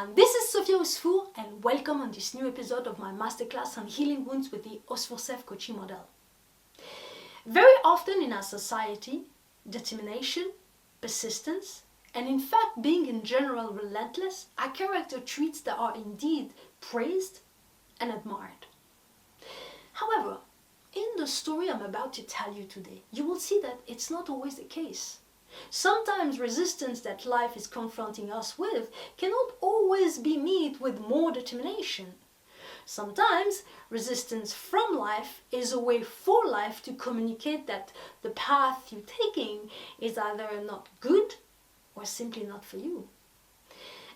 everyone, this is OSFOUR and welcome on this new episode of my masterclass on healing wounds with the OSFOUR Self Coaching Model. Very often in our society, determination, persistence, and in fact being in general relentless are character traits that are indeed praised and admired. However, in the story I'm about to tell you today, you will see that it's not always the case. Sometimes resistance that life is confronting us with cannot always be met with more determination. Sometimes resistance from life is a way for life to communicate that the path you're taking is either not good or simply not for you.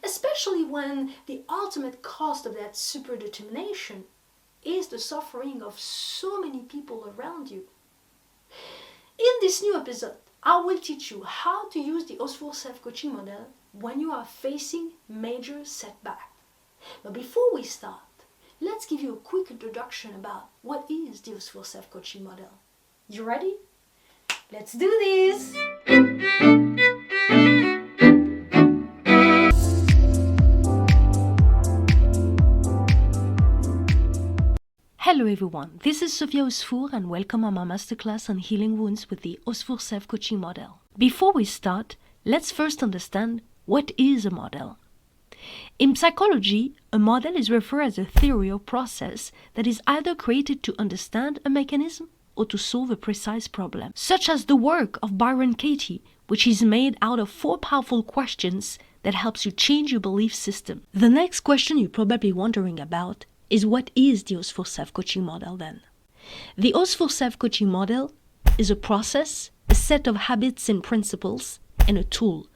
Especially when the ultimate cost of that super determination is the suffering of so many people around you. In this new episode, I will teach you how to use the OSFOUR Self Coaching Model when you are facing major setback. But before we start, let's give you a quick introduction about what is the OSFOUR Self Coaching Model. You ready? Let's do this! Hello everyone, this is OSFOUR and welcome on my masterclass on healing wounds with the OSFOUR Self Coaching Model. Before we start, let's first understand what is a model. In psychology, a model is referred as a theory or process that is either created to understand a mechanism or to solve a precise problem, such as the work of BYRON-KATIE, which is made out of 4 powerful questions that helps you change your belief system. The next question you're probably wondering about is what is the OSFOUR Self Coaching Model then? The OSFOUR Self Coaching Model is a process, a set of habits and principles, and a tool.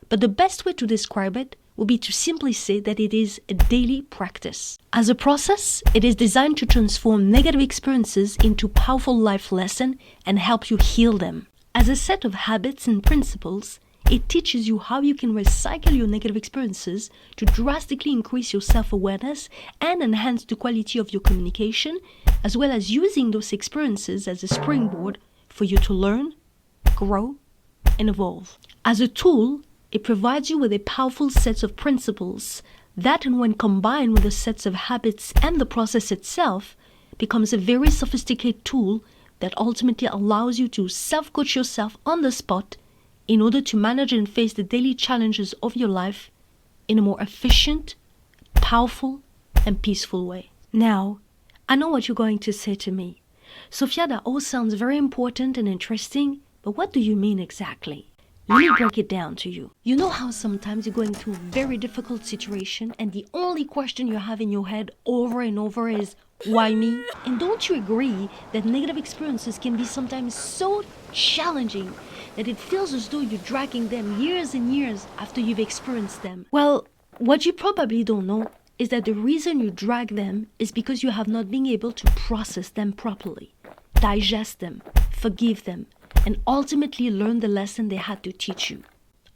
But the best way to describe it would be to simply say that it is a daily practice. As a process, it is designed to transform negative experiences into powerful life lessons and help you heal them. As a set of habits and principles, it teaches you how you can recycle your negative experiences to drastically increase your self-awareness and enhance the quality of your communication, as well as using those experiences as a springboard for you to learn, grow, and evolve. As a tool, it provides you with a powerful set of principles that, and when combined with the sets of habits and the process itself, becomes a very sophisticated tool that ultimately allows you to self-coach yourself on the spot in order to manage and face the daily challenges of your life in a more efficient, powerful, and peaceful way. Now, I know what you're going to say to me. Sophia, that all sounds very important and interesting, but what do you mean exactly? Let me break it down to you. You know how sometimes you're going through a very difficult situation and the only question you have in your head over and over is, why me? And don't you agree that negative experiences can be sometimes so challenging that it feels as though you're dragging them years and years after you've experienced them? Well, what you probably don't know is that the reason you drag them is because you have not been able to process them properly, digest them, forgive them, and ultimately learn the lesson they had to teach you.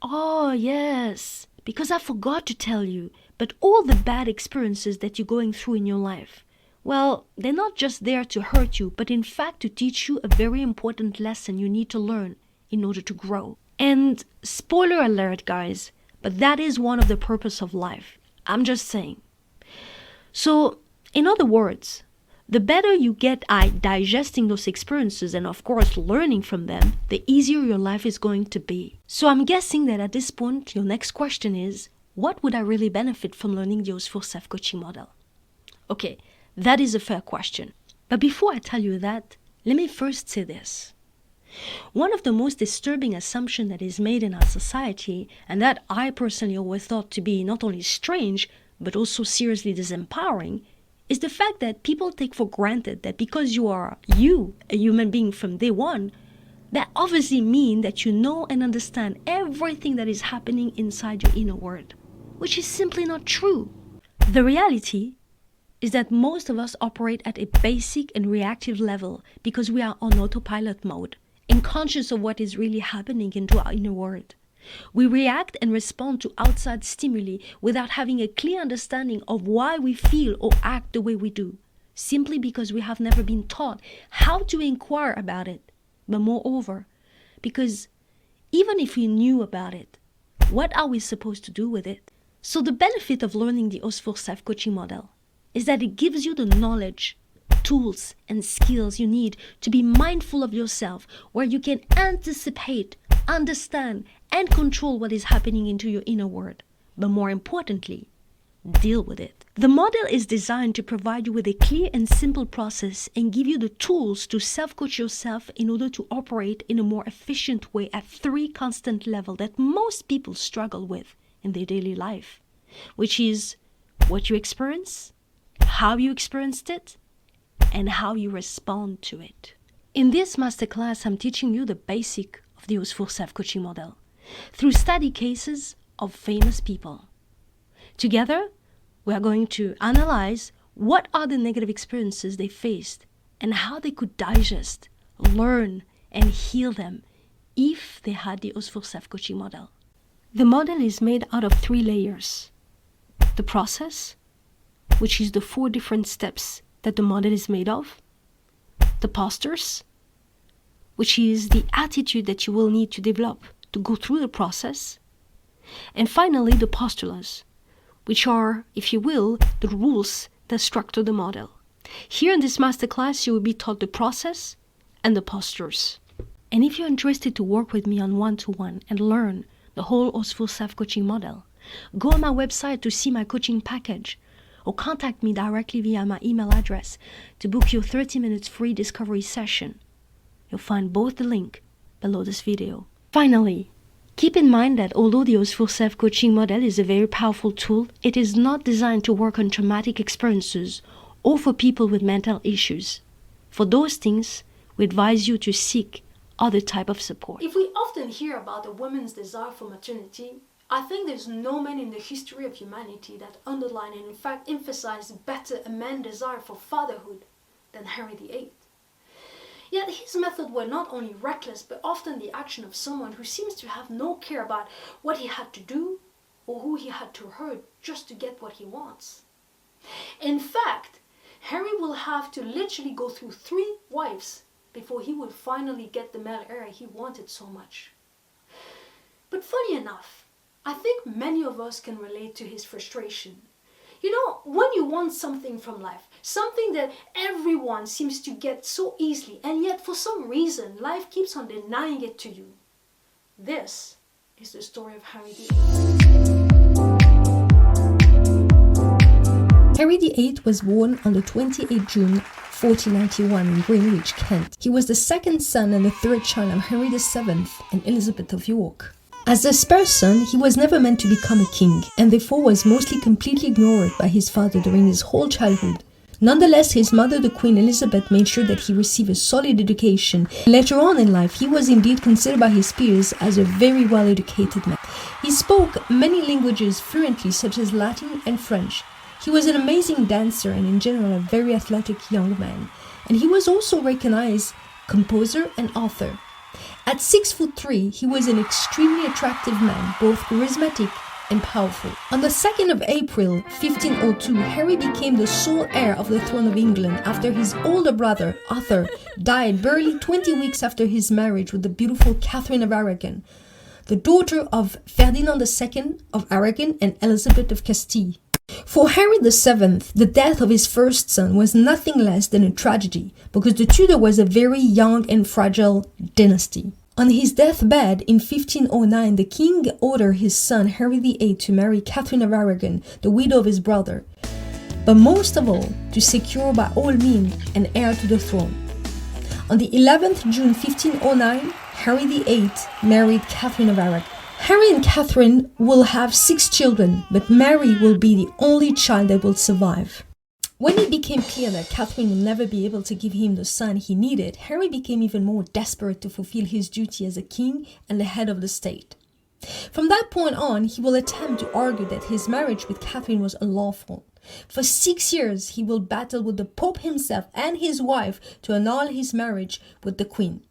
Oh yes, because I forgot to tell you, but all the bad experiences that you're going through in your life, well, they're not just there to hurt you, but in fact to teach you a very important lesson you need to learn in order to grow. And spoiler alert, guys, but that is one of the purpose of life. I'm just saying. So, in other words, the better you get at digesting those experiences and of course learning from them, the easier your life is going to be. So I'm guessing that at this point, your next question is, what would I really benefit from learning the OSFOUR Self Coaching Model? Okay, that is a fair question. But before I tell you that, let me first say this. One of the most disturbing assumptions that is made in our society, and that I personally always thought to be not only strange, but also seriously disempowering, is the fact that people take for granted that because you are a human being from day one, that obviously means that you know and understand everything that is happening inside your inner world, which is simply not true. The reality is that most of us operate at a basic and reactive level because we are on autopilot mode, unconscious of what is really happening into our inner world. We react and respond to outside stimuli without having a clear understanding of why we feel or act the way we do, simply because we have never been taught how to inquire about it. But moreover, because even if we knew about it, what are we supposed to do with it? So the benefit of learning the OSFOUR Self Coaching Model is that it gives you the knowledge, tools, and skills you need to be mindful of yourself, where you can anticipate, understand, and control what is happening into your inner world. But more importantly, deal with it. The model is designed to provide you with a clear and simple process and give you the tools to self-coach yourself in order to operate in a more efficient way at 3 constant levels that most people struggle with in their daily life, which is what you experience, how you experienced it, and how you respond to it. In this masterclass, I'm teaching you the basic of the OSFOUR Self-Coaching Model through study cases of famous people. Together, we are going to analyze what are the negative experiences they faced and how they could digest, learn, and heal them if they had the OSFOUR Self-Coaching Model. The model is made out of 3 layers. The process, which is the 4 different steps that the model is made of. The postures, which is the attitude that you will need to develop to go through the process. And finally, the postulas, which are, if you will, the rules that structure the model. Here in this masterclass, you will be taught the process and the postures. And if you're interested to work with me on one-to-one and learn the whole OSFOUR Self-Coaching Model, go on my website to see my coaching package, or contact me directly via my email address to book your 30 minutes free discovery session. You'll find both the link below this video. Finally, keep in mind that although the OSFOUR Self-Coaching Model is a very powerful tool, it is not designed to work on traumatic experiences or for people with mental issues. For those things, we advise you to seek other type of support. If we often hear about a woman's desire for maternity, I think there's no man in the history of humanity that underline and in fact emphasize better a man's desire for fatherhood than Henry VIII. Yet his methods were not only reckless but often the action of someone who seems to have no care about what he had to do or who he had to hurt just to get what he wants. In fact, Henry will have to literally go through 3 wives before he would finally get the male heir he wanted so much. But funny enough, I think many of us can relate to his frustration. You know, when you want something from life, something that everyone seems to get so easily, and yet for some reason, life keeps on denying it to you. This is the story of Henry VIII. Henry VIII was born on the 28th June 1491 in Greenwich, Kent. He was the 2nd son and the 3rd child of Henry VII and Elizabeth of York. As the spare son, he was never meant to become a king, and therefore was mostly completely ignored by his father during his whole childhood. Nonetheless, his mother, the Queen Elizabeth, made sure that he received a solid education. Later on in life, he was indeed considered by his peers as a very well-educated man. He spoke many languages fluently, such as Latin and French. He was an amazing dancer and in general a very athletic young man. And he was also recognized composer and author. At 6'3", he was an extremely attractive man, both charismatic and powerful. On the 2nd of April, 1502, Henry became the sole heir of the throne of England after his older brother, Arthur, died barely 20 weeks after his marriage with the beautiful Catherine of Aragon, the daughter of Ferdinand II of Aragon and Elizabeth of Castile. For Henry VII, the death of his first son was nothing less than a tragedy, because the Tudor was a very young and fragile dynasty. On his deathbed in 1509, the king ordered his son Henry VIII to marry Catherine of Aragon, the widow of his brother, but most of all, to secure by all means an heir to the throne. On the 11th June 1509, Henry VIII married Catherine of Aragon. Henry and Catherine will have 6 children, but Mary will be the only child that will survive. When it became clear that Catherine would never be able to give him the son he needed, Henry became even more desperate to fulfill his duty as a king and the head of the state. From that point on, he will attempt to argue that his marriage with Catherine was unlawful. For 6 years, he will battle with the Pope himself and his wife to annul his marriage with the Queen.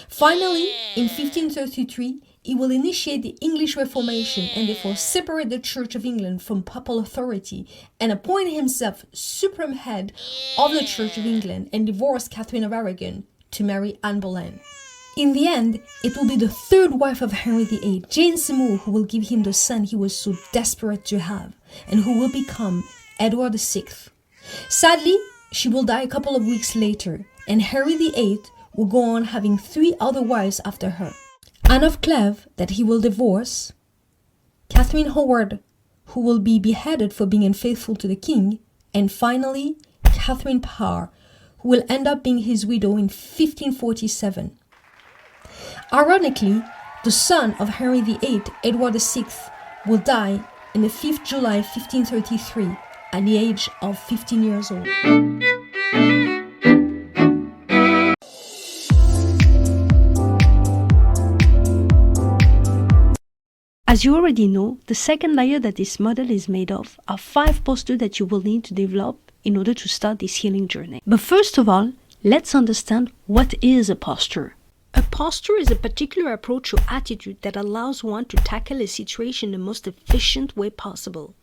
Finally, in 1533, he will initiate the English Reformation and therefore separate the Church of England from papal authority and appoint himself supreme head of the Church of England and divorce Catherine of Aragon to marry Anne Boleyn. In the end, it will be the third wife of Henry VIII, Jane Seymour, who will give him the son he was so desperate to have, and who will become Edward VI. Sadly, she will die a couple of weeks later, and Henry VIII will go on having 3 other wives after her. Anne of Clèves, that he will divorce, Catherine Howard, who will be beheaded for being unfaithful to the king, and finally, Catherine Parr, who will end up being his widow in 1547. Ironically, the son of Henry VIII, Edward VI, will die on the 5th July 1533 at the age of 15 years old. As you already know, the second layer that this model is made of are 5 postures that you will need to develop in order to start this healing journey. But first of all, let's understand what is a posture. A posture is a particular approach or attitude that allows one to tackle a situation in the most efficient way possible.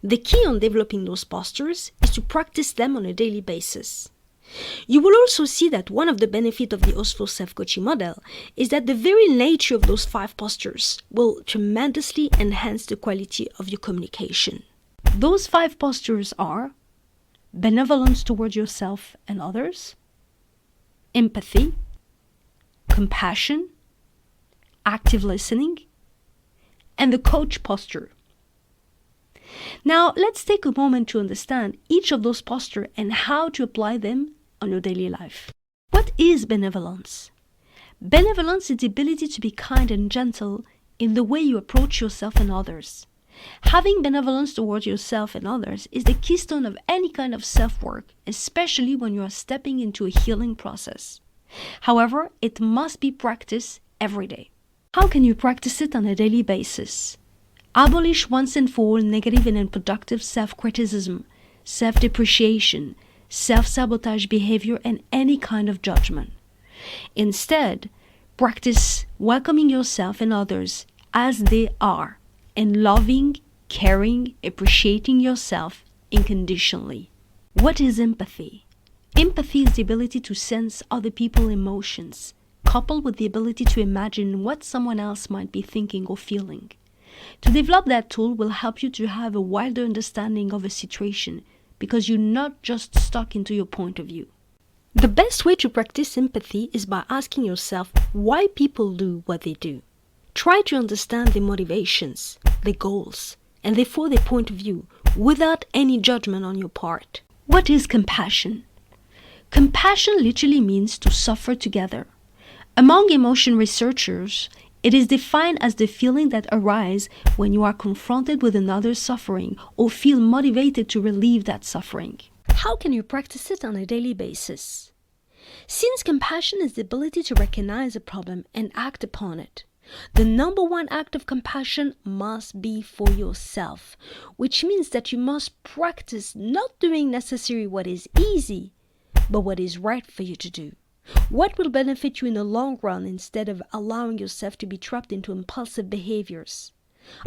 The key on developing those postures is to practice them on a daily basis. You will also see that one of the benefits of the OSFOUR Self Coaching Model is that the very nature of those 5 postures will tremendously enhance the quality of your communication. Those 5 postures are benevolence towards yourself and others, empathy, compassion, active listening, and the coach posture. Now, let's take a moment to understand each of those postures and how to apply them on your daily life. What is benevolence? Benevolence is the ability to be kind and gentle in the way you approach yourself and others. Having benevolence towards yourself and others is the keystone of any kind of self-work, especially when you are stepping into a healing process. However, it must be practiced every day. How can you practice it on a daily basis? Abolish once and for all negative and unproductive self-criticism, self-depreciation, self-sabotage behavior, and any kind of judgment. Instead, practice welcoming yourself and others as they are, and loving, caring, appreciating yourself unconditionally. What is empathy? Empathy is the ability to sense other people's emotions, coupled with the ability to imagine what someone else might be thinking or feeling. To develop that tool will help you to have a wider understanding of a situation because you're not just stuck into your point of view. The best way to practice empathy is by asking yourself why people do what they do. Try to understand their motivations, their goals, and therefore their point of view without any judgment on your part. What is compassion? Compassion literally means to suffer together. Among emotion researchers, it is defined as the feeling that arises when you are confronted with another's suffering or feel motivated to relieve that suffering. How can you practice it on a daily basis? Since compassion is the ability to recognize a problem and act upon it, the number one act of compassion must be for yourself, which means that you must practice not doing necessarily what is easy, but what is right for you to do. What will benefit you in the long run instead of allowing yourself to be trapped into impulsive behaviors?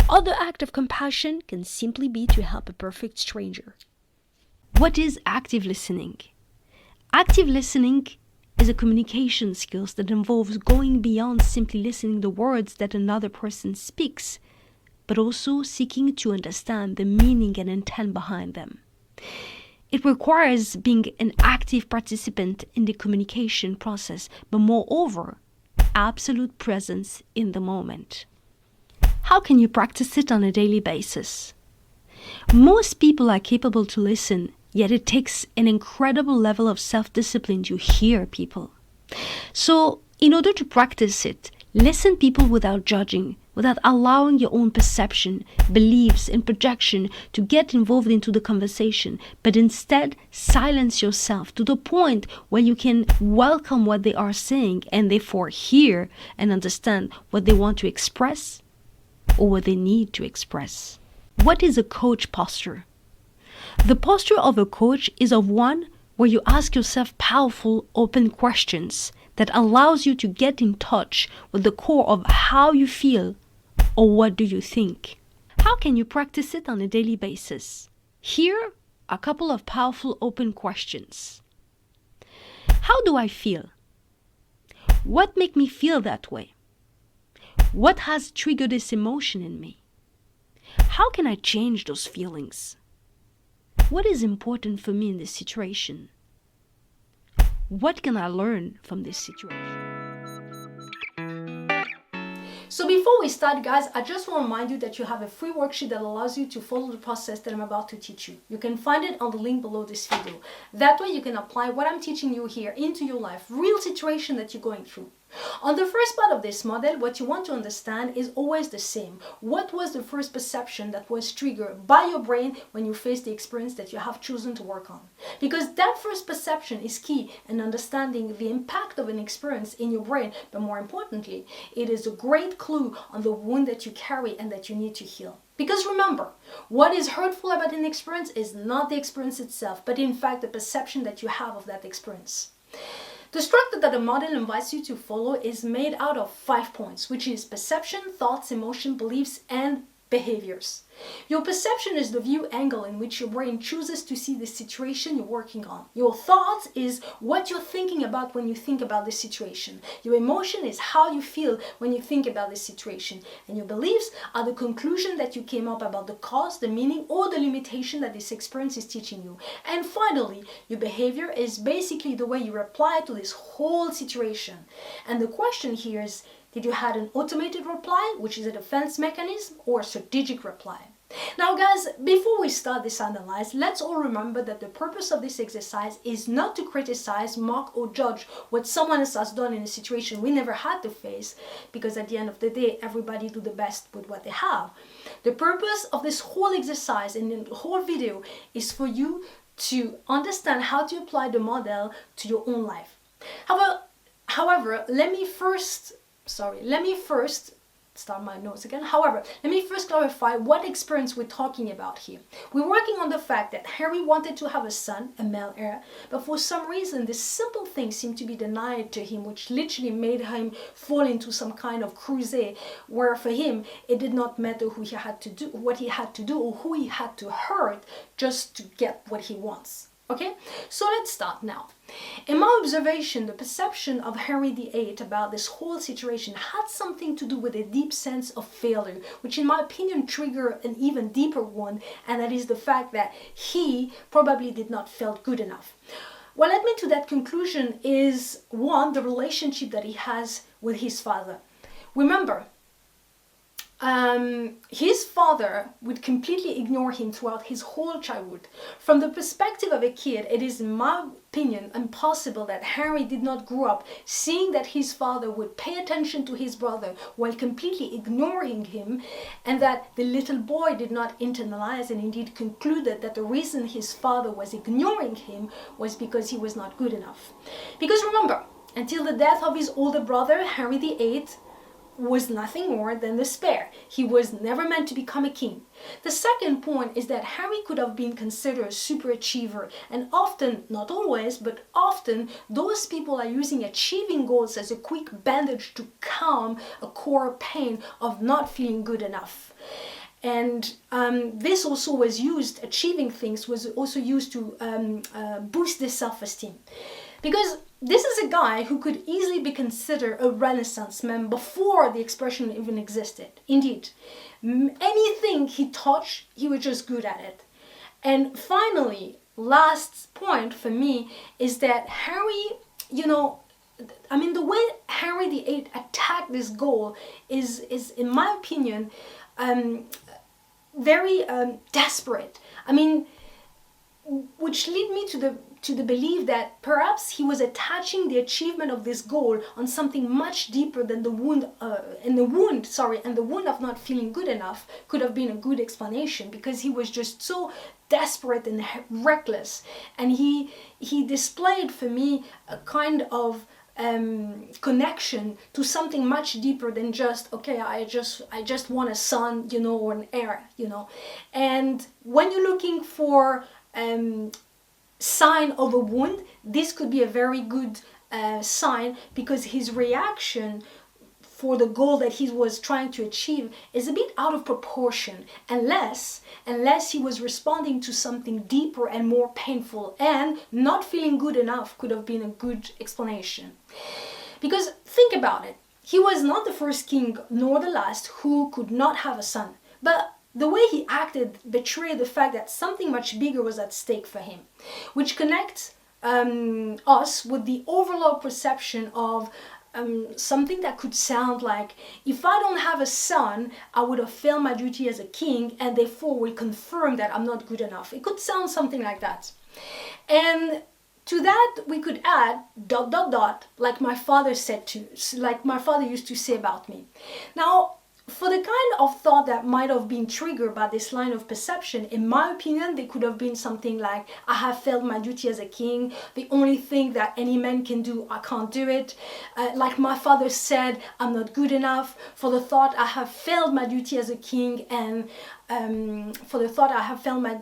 Other act of compassion can simply be to help a perfect stranger. What is active listening? Active listening is a communication skills that involves going beyond simply listening to the words that another person speaks, but also seeking to understand the meaning and intent behind them. It requires being an active participant in the communication process, but moreover, absolute presence in the moment. How can you practice it on a daily basis? Most people are capable to listen, yet it takes an incredible level of self-discipline to hear people. So, in order to practice it, listen people without judging, without allowing your own perception, beliefs, and projection to get involved into the conversation, but instead silence yourself to the point where you can welcome what they are saying and therefore hear and understand what they want to express or what they need to express. What is a coach posture? The posture of a coach is of one where you ask yourself powerful, open questions that allows you to get in touch with the core of how you feel or what do you think. How can you practice it on a daily basis? Here are a couple of powerful open questions. How do I feel? What make me feel that way? What has triggered this emotion in me? How can I change those feelings? What is important for me in this situation? What can I learn from this situation? So before we start, guys, I just want to remind you that you have a free worksheet that allows you to follow the process that I'm about to teach you. You can find it on the link below this video. That way you can apply what I'm teaching you here into your life, real situation that you're going through. On the first part of this model, what you want to understand is always the same. What was the first perception that was triggered by your brain when you face the experience that you have chosen to work on? Because that first perception is key in understanding the impact of an experience in your brain, but more importantly, it is a great clue on the wound that you carry and that you need to heal. Because remember, what is hurtful about an experience is not the experience itself, but in fact the perception that you have of that experience. The structure that the model invites you to follow is made out of 5 points, which is perception, thoughts, emotion, beliefs, and behaviors. Your perception is the view angle in which your brain chooses to see the situation you're working on. Your thoughts is what you're thinking about when you think about this situation. Your emotion is how you feel when you think about this situation. And your beliefs are the conclusion that you came up about the cause, the meaning, or the limitation that this experience is teaching you. And finally, your behavior is basically the way you reply to this whole situation. And the question here is, did you have an automated reply, which is a defense mechanism, or a strategic reply? Now guys, before we start this analysis, let's all remember that the purpose of this exercise is not to criticize, mock, or judge what someone else has done in a situation we never had to face, because at the end of the day, everybody do the best with what they have. The purpose of this whole exercise and the whole video is for you to understand how to apply the model to your own life. However, let me first start my notes again. However, let me first clarify what experience we're talking about here. We're working on the fact that Henry wanted to have a son, a male heir, but for some reason this simple thing seemed to be denied to him, which literally made him fall into some kind of crusade where for him it did not matter who he had to do, what he had to do, or who he had to hurt just to get what he wants. Okay, so let's start now. In my observation, the perception of Henry VIII about this whole situation had something to do with a deep sense of failure, which in my opinion triggered an even deeper one, and that is the fact that he probably did not feel good enough. What led me to that conclusion is, one, the relationship that he has with his father. Remember, his father would completely ignore him throughout his whole childhood. From the perspective of a kid, it is, in my opinion, impossible that Henry did not grow up seeing that his father would pay attention to his brother while completely ignoring him, and that the little boy did not internalize and indeed concluded that the reason his father was ignoring him was because he was not good enough. Because remember, until the death of his older brother, Henry VIII was nothing more than the spare. He was never meant to become a king. The second point is that Henry could have been considered a super achiever, and often, not always, but often, those people are using achieving goals as a quick bandage to calm a core pain of not feeling good enough. And this also was used, achieving things was also used to boost their self-esteem. Because this is a guy who could easily be considered a Renaissance man before the expression even existed. Indeed, anything he touched, he was just good at it. And finally, last point for me is that Henry, the way Henry VIII attacked this goal is in my opinion, very desperate. Which lead me to the belief that perhaps he was attaching the achievement of this goal on something much deeper than the wound, and the wound of not feeling good enough could have been a good explanation, because he was just so desperate and reckless, and he displayed for me a kind of connection to something much deeper than just, okay, I just want a son, or an heir, And when you're looking for sign of a wound, this could be a very good sign, because his reaction for the goal that he was trying to achieve is a bit out of proportion, unless he was responding to something deeper and more painful, and not feeling good enough could have been a good explanation. Because think about it. He was not the first king nor the last who could not have a son. But the way he acted betrayed the fact that something much bigger was at stake for him, which connects us with the overall perception of something that could sound like, if I don't have a son, I would have failed my duty as a king and therefore will confirm that I'm not good enough. It could sound something like that. And to that we could add ... like my father used to say about me. Now, for the kind of thought that might have been triggered by this line of perception, in my opinion, they could have been something like, I have failed my duty as a king. The only thing that any man can do, I can't do it. Like my father said, I'm not good enough. For the thought, I have failed my duty as a king, and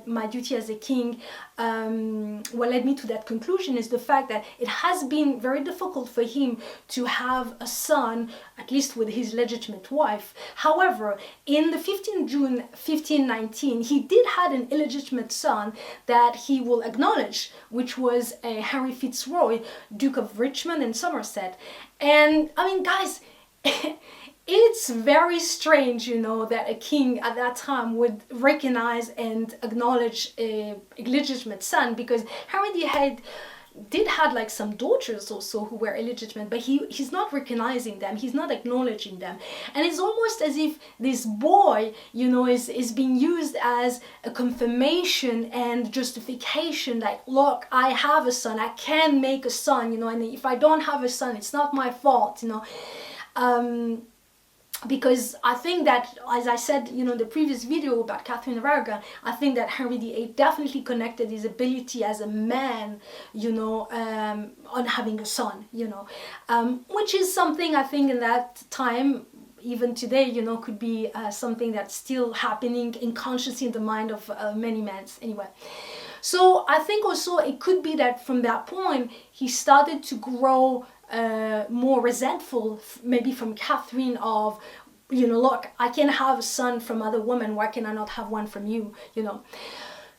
my duty as a king, what led me to that conclusion is the fact that it has been very difficult for him to have a son, at least with his legitimate wife. However, in the 15th June 1519, he did have an illegitimate son that he will acknowledge, which was Henry Fitzroy, Duke of Richmond and Somerset. And I mean, guys, it's very strange, that a king at that time would recognize and acknowledge a illegitimate son, because Henry VIII did have like some daughters also who were illegitimate, but he's not recognizing them, he's not acknowledging them. And it's almost as if this boy, is being used as a confirmation and justification, like, look, I have a son, I can make a son, and if I don't have a son, it's not my fault, because I think that, as I said, the previous video about Catherine of Aragon, I think that Henry VIII definitely connected his ability as a man, on having a son, which is something I think in that time, even today, could be something that's still happening unconsciously in the mind of many men. Anyway, so I think also it could be that from that point he started to grow more resentful, maybe from Catherine, of, look, I can have a son from other women, why can I not have one from you,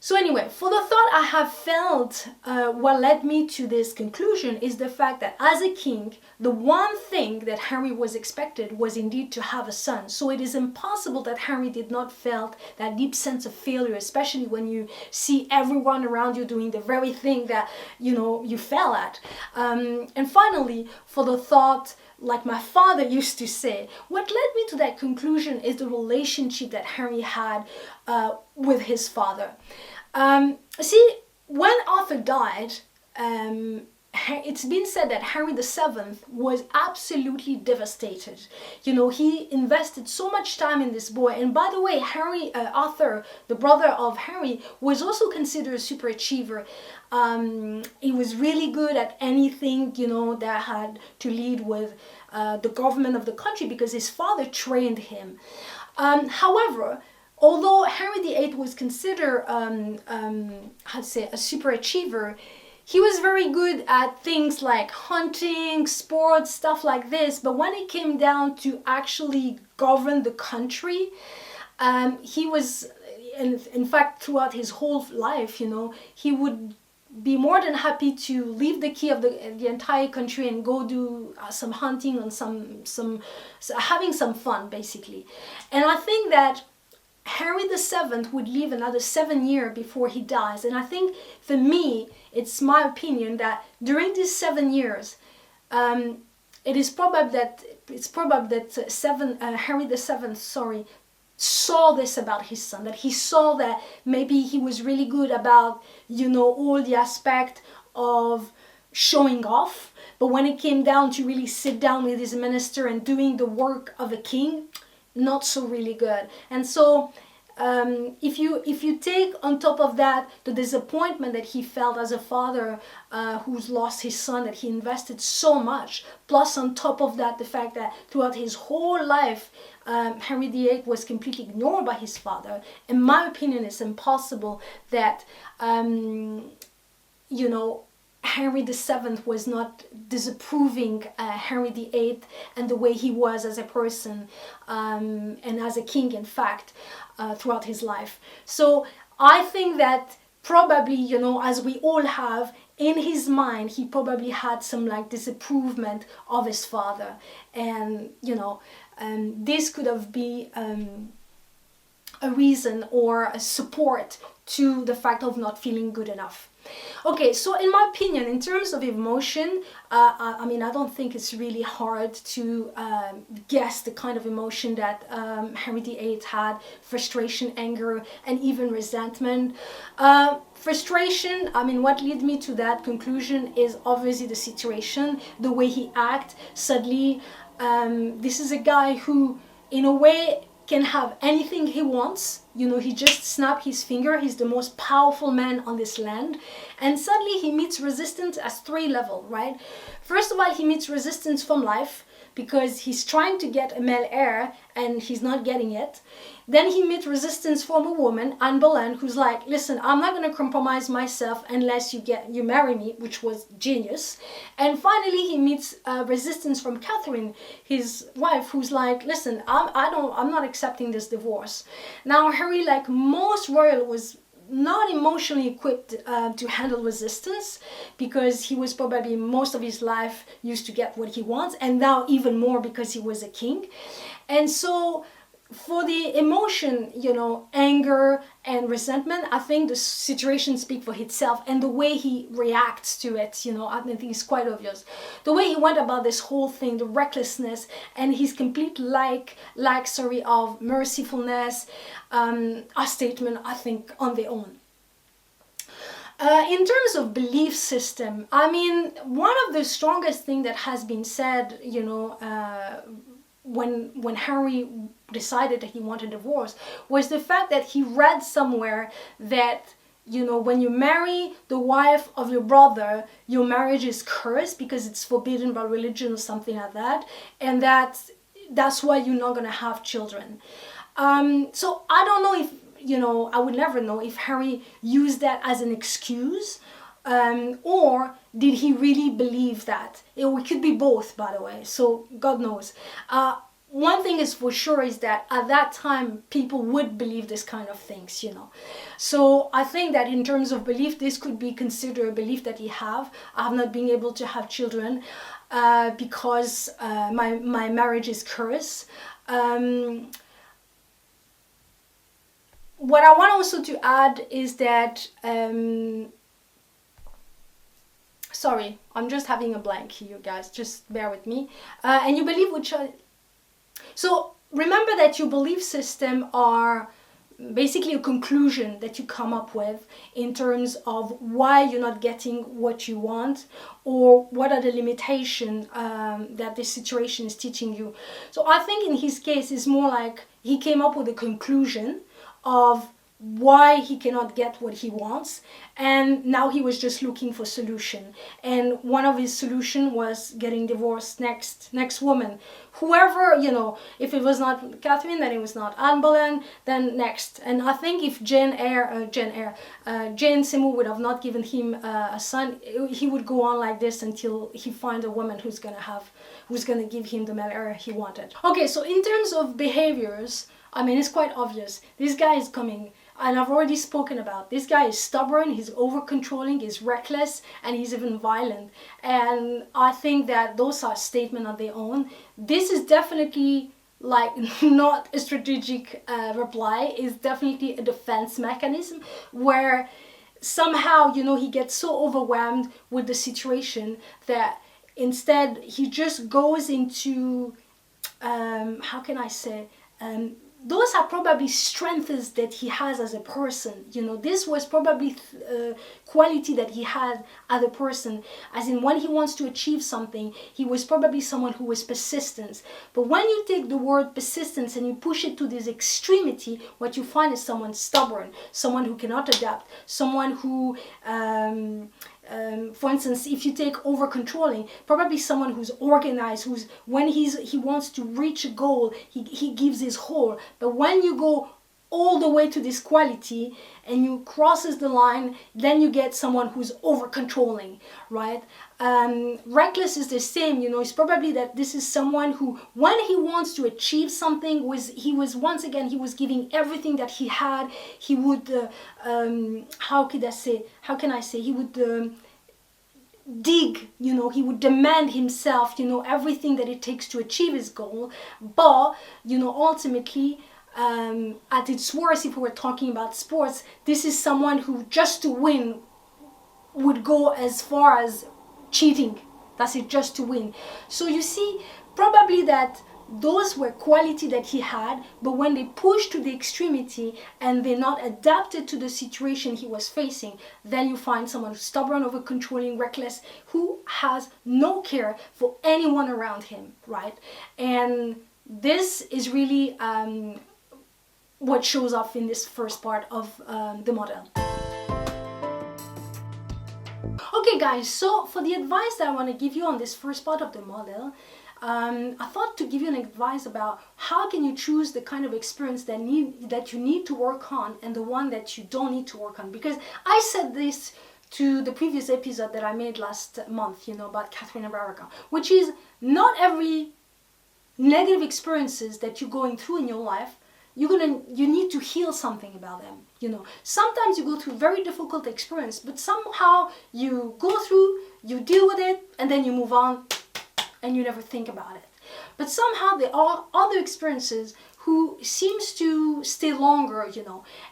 So anyway, for the thought I have felt, what led me to this conclusion is the fact that as a king, the one thing that Henry was expected was indeed to have a son. So it is impossible that Henry did not felt that deep sense of failure, especially when you see everyone around you doing the very thing that, you fell at. And finally, for the thought, like my father used to say, what led me to that conclusion is the relationship that Henry had with his father. See, when Arthur died, it's been said that Henry VII was absolutely devastated. He invested so much time in this boy. And by the way, Arthur, the brother of Henry, was also considered a super achiever. He was really good at anything, that had to lead with the government of the country, because his father trained him. However, although Henry VIII was considered, a super achiever, he was very good at things like hunting, sports, stuff like this. But when it came down to actually govern the country, he was, in fact, throughout his whole life, he would be more than happy to leave the key of the entire country and go do some hunting and having some fun, basically. And I think that Henry VII would live another 7 years before he dies. And I think, for me, it's my opinion that during these 7 years, it's probable that Henry VII, saw this about his son, that he saw that maybe he was really good about, all the aspect of showing off, but when it came down to really sit down with his minister and doing the work of a king, not so really good. And so if you take on top of that the disappointment that he felt as a father who's lost his son, that he invested so much, plus on top of that the fact that throughout his whole life Henry VIII was completely ignored by his father, in my opinion it's impossible that Henry VII was not disapproving Henry VIII and the way he was as a person and as a king, in fact, throughout his life. So I think that probably, as we all have, in his mind, he probably had some like disapproval of his father, and this could have been a reason or a support to the fact of not feeling good enough. Okay, so in my opinion, in terms of emotion, I mean, I don't think it's really hard to guess the kind of emotion that Henry VIII had: frustration, anger, and even resentment. Frustration, I mean, what led me to that conclusion is obviously the situation, the way he acted. Suddenly, this is a guy who, in a way, can have anything he wants. He just snapped his finger. He's the most powerful man on this land. And suddenly he meets resistance at 3 levels, right? First of all, he meets resistance from life because he's trying to get a male heir and he's not getting it. Then he meets resistance from a woman, Anne Boleyn, who's like, listen, I'm not going to compromise myself unless you marry me, which was genius. And finally, he meets resistance from Catherine, his wife, who's like, listen, I'm not accepting this divorce. Now, Harry, like most royal, was not emotionally equipped to handle resistance, because he was probably most of his life used to get what he wants, and now even more because he was a king. And so for the emotion, anger and resentment, I think the situation speaks for itself, and the way he reacts to it, I think it's quite obvious. The way he went about this whole thing, the recklessness, and his complete lack of mercifulness, are statement, I think, on their own. In terms of belief system, I mean, one of the strongest thing that has been said, when Henry decided that he wanted a divorce, was the fact that he read somewhere that, when you marry the wife of your brother, your marriage is cursed because it's forbidden by religion or something like that, and that's why you're not going to have children. So I don't know if, I would never know if Harry used that as an excuse, or did he really believe that? It could be both, by the way, so God knows. One thing is for sure is that at that time, people would believe this kind of things, So I think that in terms of belief, this could be considered a belief that he have. I have not been able to have children because my marriage is cursed. What I want also to add is that, sorry, I'm just having a blank here, you guys, just bear with me. And you believe so remember that your belief system are basically a conclusion that you come up with in terms of why you're not getting what you want, or what are the limitations that this situation is teaching you. So I think in his case, it's more like he came up with a conclusion of why he cannot get what he wants, and now he was just looking for solution, and one of his solution was getting divorced. Next woman, whoever, if it was not Catherine, then it was not Anne Boleyn, then next. And I think if Jane Seymour would have not given him a son, he would go on like this until he find a woman who's gonna give him the male heir he wanted. Okay, so in terms of behaviors, I mean, it's quite obvious. This guy is coming, and I've already spoken about, this guy is stubborn, he's over-controlling, he's reckless, and he's even violent. And I think that those are statements on their own. This is definitely like not a strategic reply. It's definitely a defense mechanism where somehow, he gets so overwhelmed with the situation that instead he just goes into, how can I say, those are probably strengths that he has as a person. This was probably a quality that he had as a person, as in when he wants to achieve something, he was probably someone who was persistent. But when you take the word persistence and you push it to this extremity, what you find is someone stubborn, someone who cannot adapt, someone who for instance, if you take over controlling, probably someone who's organized, who's, when he wants to reach a goal, he gives his whole. But when you go all the way to this quality and you crosses the line, then you get someone who's over controlling, right? Reckless is the same, it's probably that this is someone who, when he wants to achieve something, he was giving everything that he had. He would, he would dig, he would demand himself, everything that it takes to achieve his goal. But, ultimately, at its worst, if we were talking about sports, this is someone who just to win would go as far as cheating. That's it, just to win. So you see, probably that those were quality that he had, but when they pushed to the extremity and they're not adapted to the situation he was facing, then you find someone who's stubborn, over controlling, reckless, who has no care for anyone around him, right? And this is really what shows up in this first part of the model. Okay guys, so for the advice that I want to give you on this first part of the model, I thought to give you an advice about how can you choose the kind of experience that you need to work on and the one that you don't need to work on. Because I said this to the previous episode that I made last month, about Catherine of Aragon, which is not every negative experiences that you're going through in your life, you need to heal something about them. Sometimes you go through very difficult experience, but somehow you go through, you deal with it, and then you move on, and you never think about it. But somehow there are other experiences who seems to stay longer,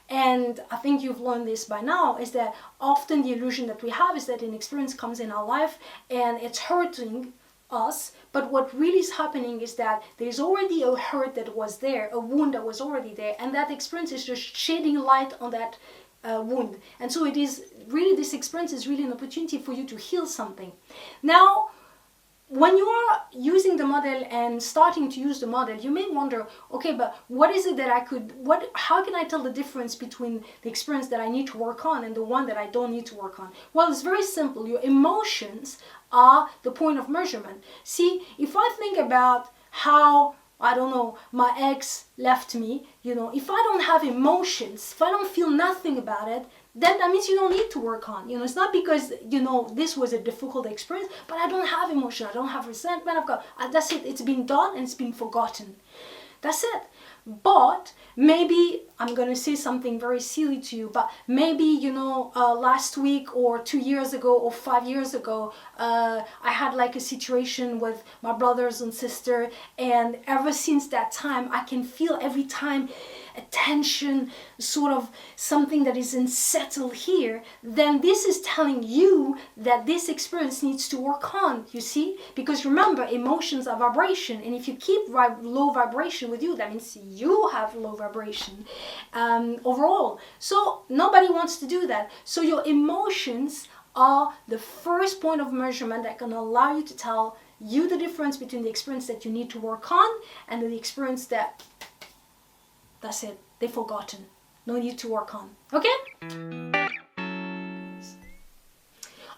And I think you've learned this by now, is that often the illusion that we have is that an experience comes in our life and it's hurting us, but what really is happening is that there's already a hurt that was there, a wound that was already there, and that experience is just shedding light on that wound. And so it is really, this experience is really an opportunity for you to heal something. Now, when you are using the model and starting to use the model, you may wonder, okay, but what is it that how can I tell the difference between the experience that I need to work on and the one that I don't need to work on? Well, it's very simple. Your emotions are the point of measurement. See, if I think about how, I don't know, my ex left me, if I don't have emotions, if I don't feel nothing about it, then that means you don't need to work on. It's not because, this was a difficult experience, but I don't have emotion, I don't have resentment, that's it, it's been done and it's been forgotten. That's it. But maybe, I'm going to say something very silly to you, but maybe, last week or 2 years ago or 5 years ago, I had like a situation with my brothers and sister, and ever since that time, I can feel every time a tension, sort of something that is unsettled here, then this is telling you that this experience needs to work on, you see? Because remember, emotions are vibration, and if you keep low vibration with you, that means you have low vibration overall. So nobody wants to do that. So your emotions are the first point of measurement that can allow you to tell you the difference between the experience that you need to work on and the experience that's it, they've forgotten. No need to work on. Okay?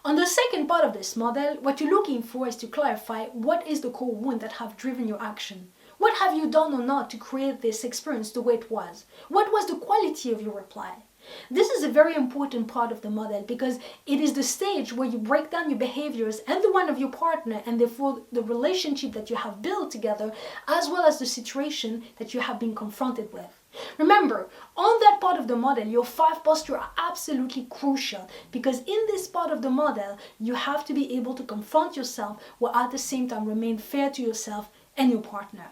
On the second part of this model, what you're looking for is to clarify what is the core wound that have driven your action. What have you done or not to create this experience the way it was? What was the quality of your reply? This is a very important part of the model because it is the stage where you break down your behaviors and the one of your partner, and therefore the relationship that you have built together, as well as the situation that you have been confronted with. Remember, on that part of the model, your 5 postures are absolutely crucial because in this part of the model, you have to be able to confront yourself while at the same time remain fair to yourself and your partner.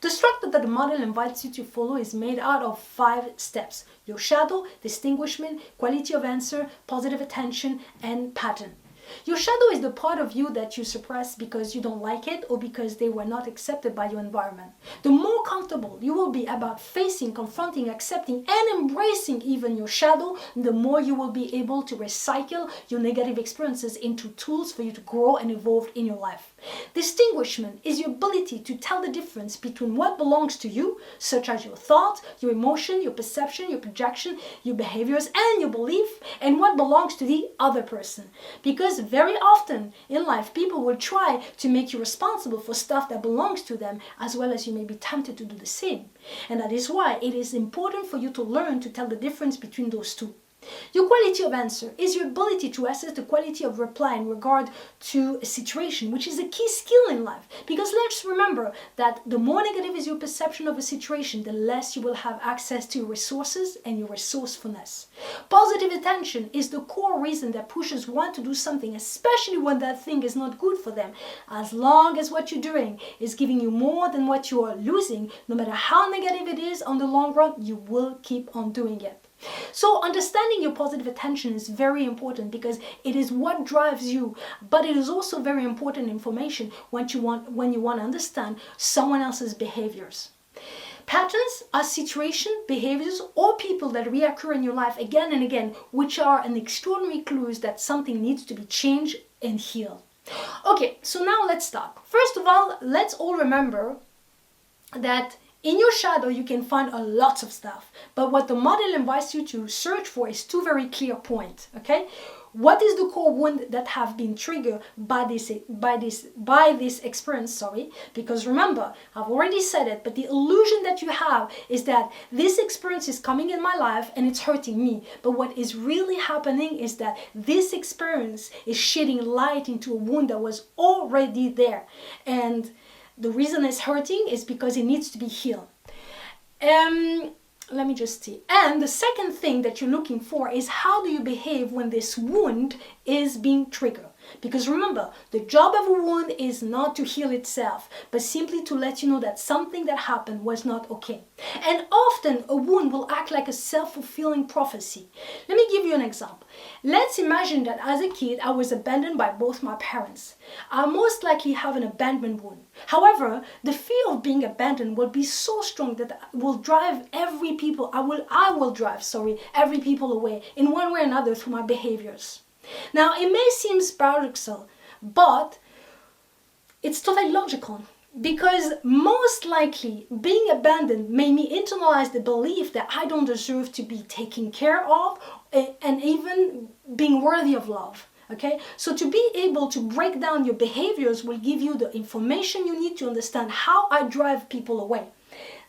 The structure that the model invites you to follow is made out of 5 steps: your shadow, distinguishment, quality of answer, positive attention, and pattern. Your shadow is the part of you that you suppress because you don't like it or because they were not accepted by your environment. The more comfortable you will be about facing, confronting, accepting, and embracing even your shadow, the more you will be able to recycle your negative experiences into tools for you to grow and evolve in your life. Distinguishment is your ability to tell the difference between what belongs to you, such as your thoughts, your emotion, your perception, your projection, your behaviors, and your belief, and what belongs to the other person. Because very often in life, people will try to make you responsible for stuff that belongs to them, as well as you may be tempted to do the same. And that is why it is important for you to learn to tell the difference between those two. Your quality of answer is your ability to assess the quality of reply in regard to a situation, which is a key skill in life. Because let's remember that the more negative is your perception of a situation, the less you will have access to your resources and your resourcefulness. Positive attention is the core reason that pushes one to do something, especially when that thing is not good for them. As long as what you're doing is giving you more than what you are losing, no matter how negative it is on the long run, you will keep on doing it. So understanding your positive attention is very important because it is what drives you, but it is also very important information when you want to understand someone else's behaviors. Patterns are situations, behaviors, or people that reoccur in your life again and again, which are an extraordinary clues that something needs to be changed and healed. Okay, so now let's start. First of all, let's all remember that in your shadow, you can find a lot of stuff, but what the model invites you to search for is two very clear points, okay? What is the core wound that have been triggered by this experience, because remember, I've already said it, but the illusion that you have is that this experience is coming in my life and it's hurting me, but what is really happening is that this experience is shedding light into a wound that was already there, and the reason it's hurting is because it needs to be healed. Let me just see. And the second thing that you're looking for is how do you behave when this wound is being triggered? Because remember, the job of a wound is not to heal itself, but simply to let you know that something that happened was not okay. And often a wound will act like a self-fulfilling prophecy. Let me give you an example. Let's imagine that as a kid, I was abandoned by both my parents. I most likely have an abandonment wound. However, the fear of being abandoned will be so strong that I will drive every people away in one way or another through my behaviors. Now, it may seem paradoxical, but it's totally logical, because most likely being abandoned made me internalize the belief that I don't deserve to be taken care of and even being worthy of love. Okay, so to be able to break down your behaviors will give you the information you need to understand how I drive people away.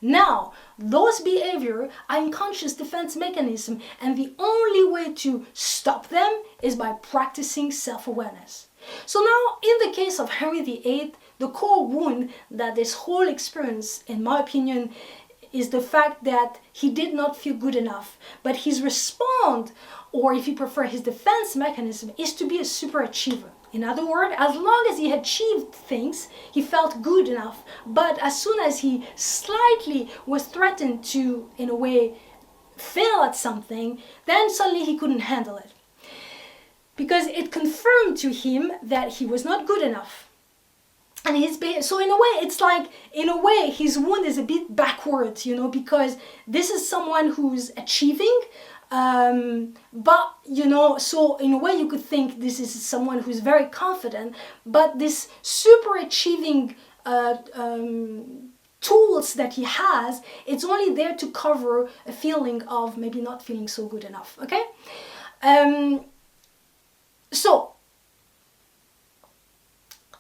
Now, those behaviors are unconscious defense mechanism, and the only way to stop them is by practicing self-awareness. So now, in the case of Henry VIII, the core wound that this whole experience, in my opinion, is the fact that he did not feel good enough, but his response, or if you prefer his defense mechanism, is to be a super achiever. In other words, as long as he achieved things, he felt good enough. But as soon as he slightly was threatened to, in a way, fail at something, then suddenly he couldn't handle it. Because it confirmed to him that he was not good enough. And so in a way, it's like, in a way, his wound is a bit backwards, because this is someone who's achieving, but so in a way you could think this is someone who's very confident, but this super achieving tools that he has, it's only there to cover a feeling of maybe not feeling so good enough, okay? So,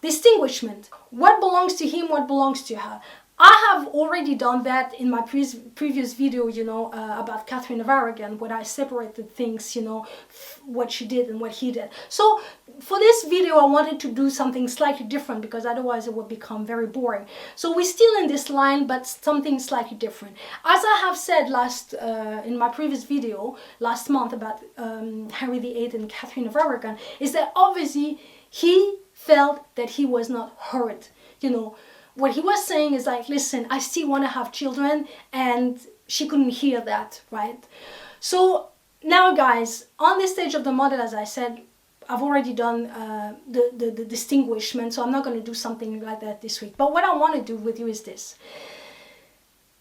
distinguishment. What belongs to him, what belongs to her? I have already done that in my previous video, about Catherine of Aragon, when I separated things, what she did and what he did. So for this video, I wanted to do something slightly different, because otherwise it would become very boring. So we're still in this line, but something slightly different. As I have said in my previous video last month about Henry VIII and Catherine of Aragon, is that obviously he felt that he was not heard, What he was saying is like, listen, I still want to have children, and she couldn't hear that, right? So now, guys, on this stage of the model, as I said, I've already done the distinguishment, so I'm not going to do something like that this week. But what I want to do with you is this.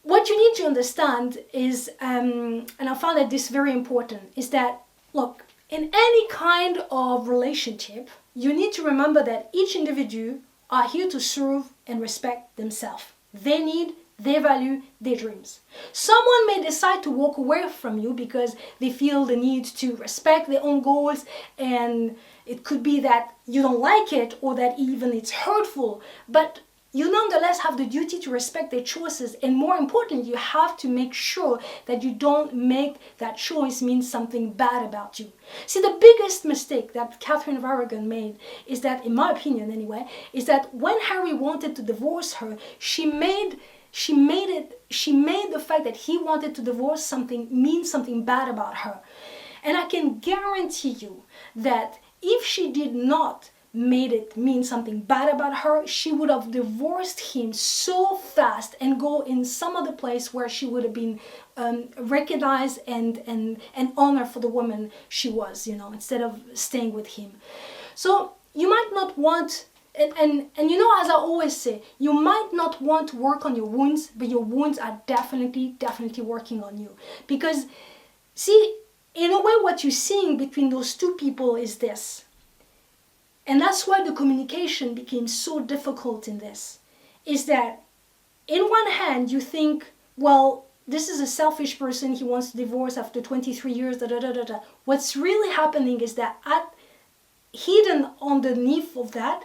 What you need to understand is, and I found that this very important, is that, look, in any kind of relationship, you need to remember that each individual are here to serve and respect themselves. Their need, their value, their dreams. Someone may decide to walk away from you because they feel the need to respect their own goals, and it could be that you don't like it, or that even it's hurtful. But you nonetheless have the duty to respect their choices, and more importantly, you have to make sure that you don't make that choice mean something bad about you. See, the biggest mistake that Catherine of Aragon made is that, in my opinion anyway, is that when Henry wanted to divorce her, she made the fact that he wanted to divorce mean something bad about her. And I can guarantee you that if she did not made it mean something bad about her, she would have divorced him so fast and go in some other place where she would have been recognized and honored for the woman she was, instead of staying with him. So you might not want, and as I always say, you might not want to work on your wounds, but your wounds are definitely working on you. Because, see, in a way, what you're seeing between those two people is this. And that's why the communication became so difficult in this, is that in one hand you think, well, this is a selfish person, he wants to divorce after 23 years, What's really happening is that hidden underneath of that,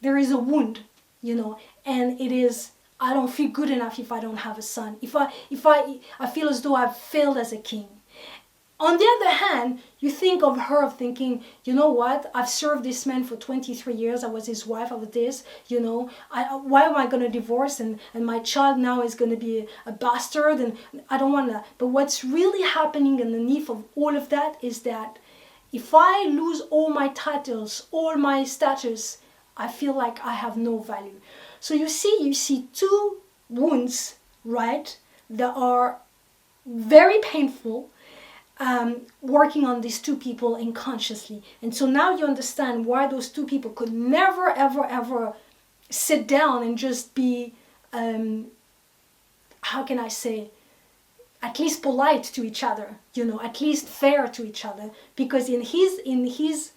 there is a wound, and it is, I don't feel good enough if I don't have a son. If I feel as though I've failed as a king. On the other hand, you think of her thinking, you know what, I've served this man for 23 years, I was his wife, I was this, why am I going to divorce, and my child now is going to be a bastard, and I don't want to. But what's really happening underneath of all of that is that if I lose all my titles, all my status, I feel like I have no value. So you see two wounds, right, that are very painful, working on these two people unconsciously. And so now you understand why those two people could never, ever, ever sit down and just be, how can I say, at least polite to each other, at least fair to each other. Because in his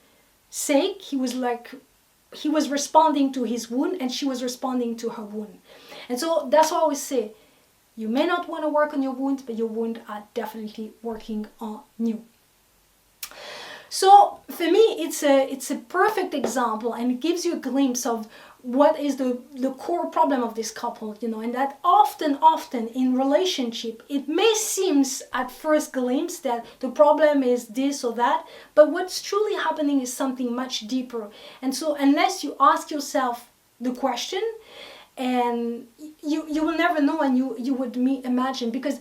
sake, he was responding to his wound, and she was responding to her wound. And so that's why I always say, you may not want to work on your wounds, but your wounds are definitely working on you. So for me, it's a perfect example, and it gives you a glimpse of what is the core problem of this couple, and that often in relationship, it may seem at first glimpse that the problem is this or that, but what's truly happening is something much deeper. And so unless you ask yourself the question, and you will never know, and you would imagine, because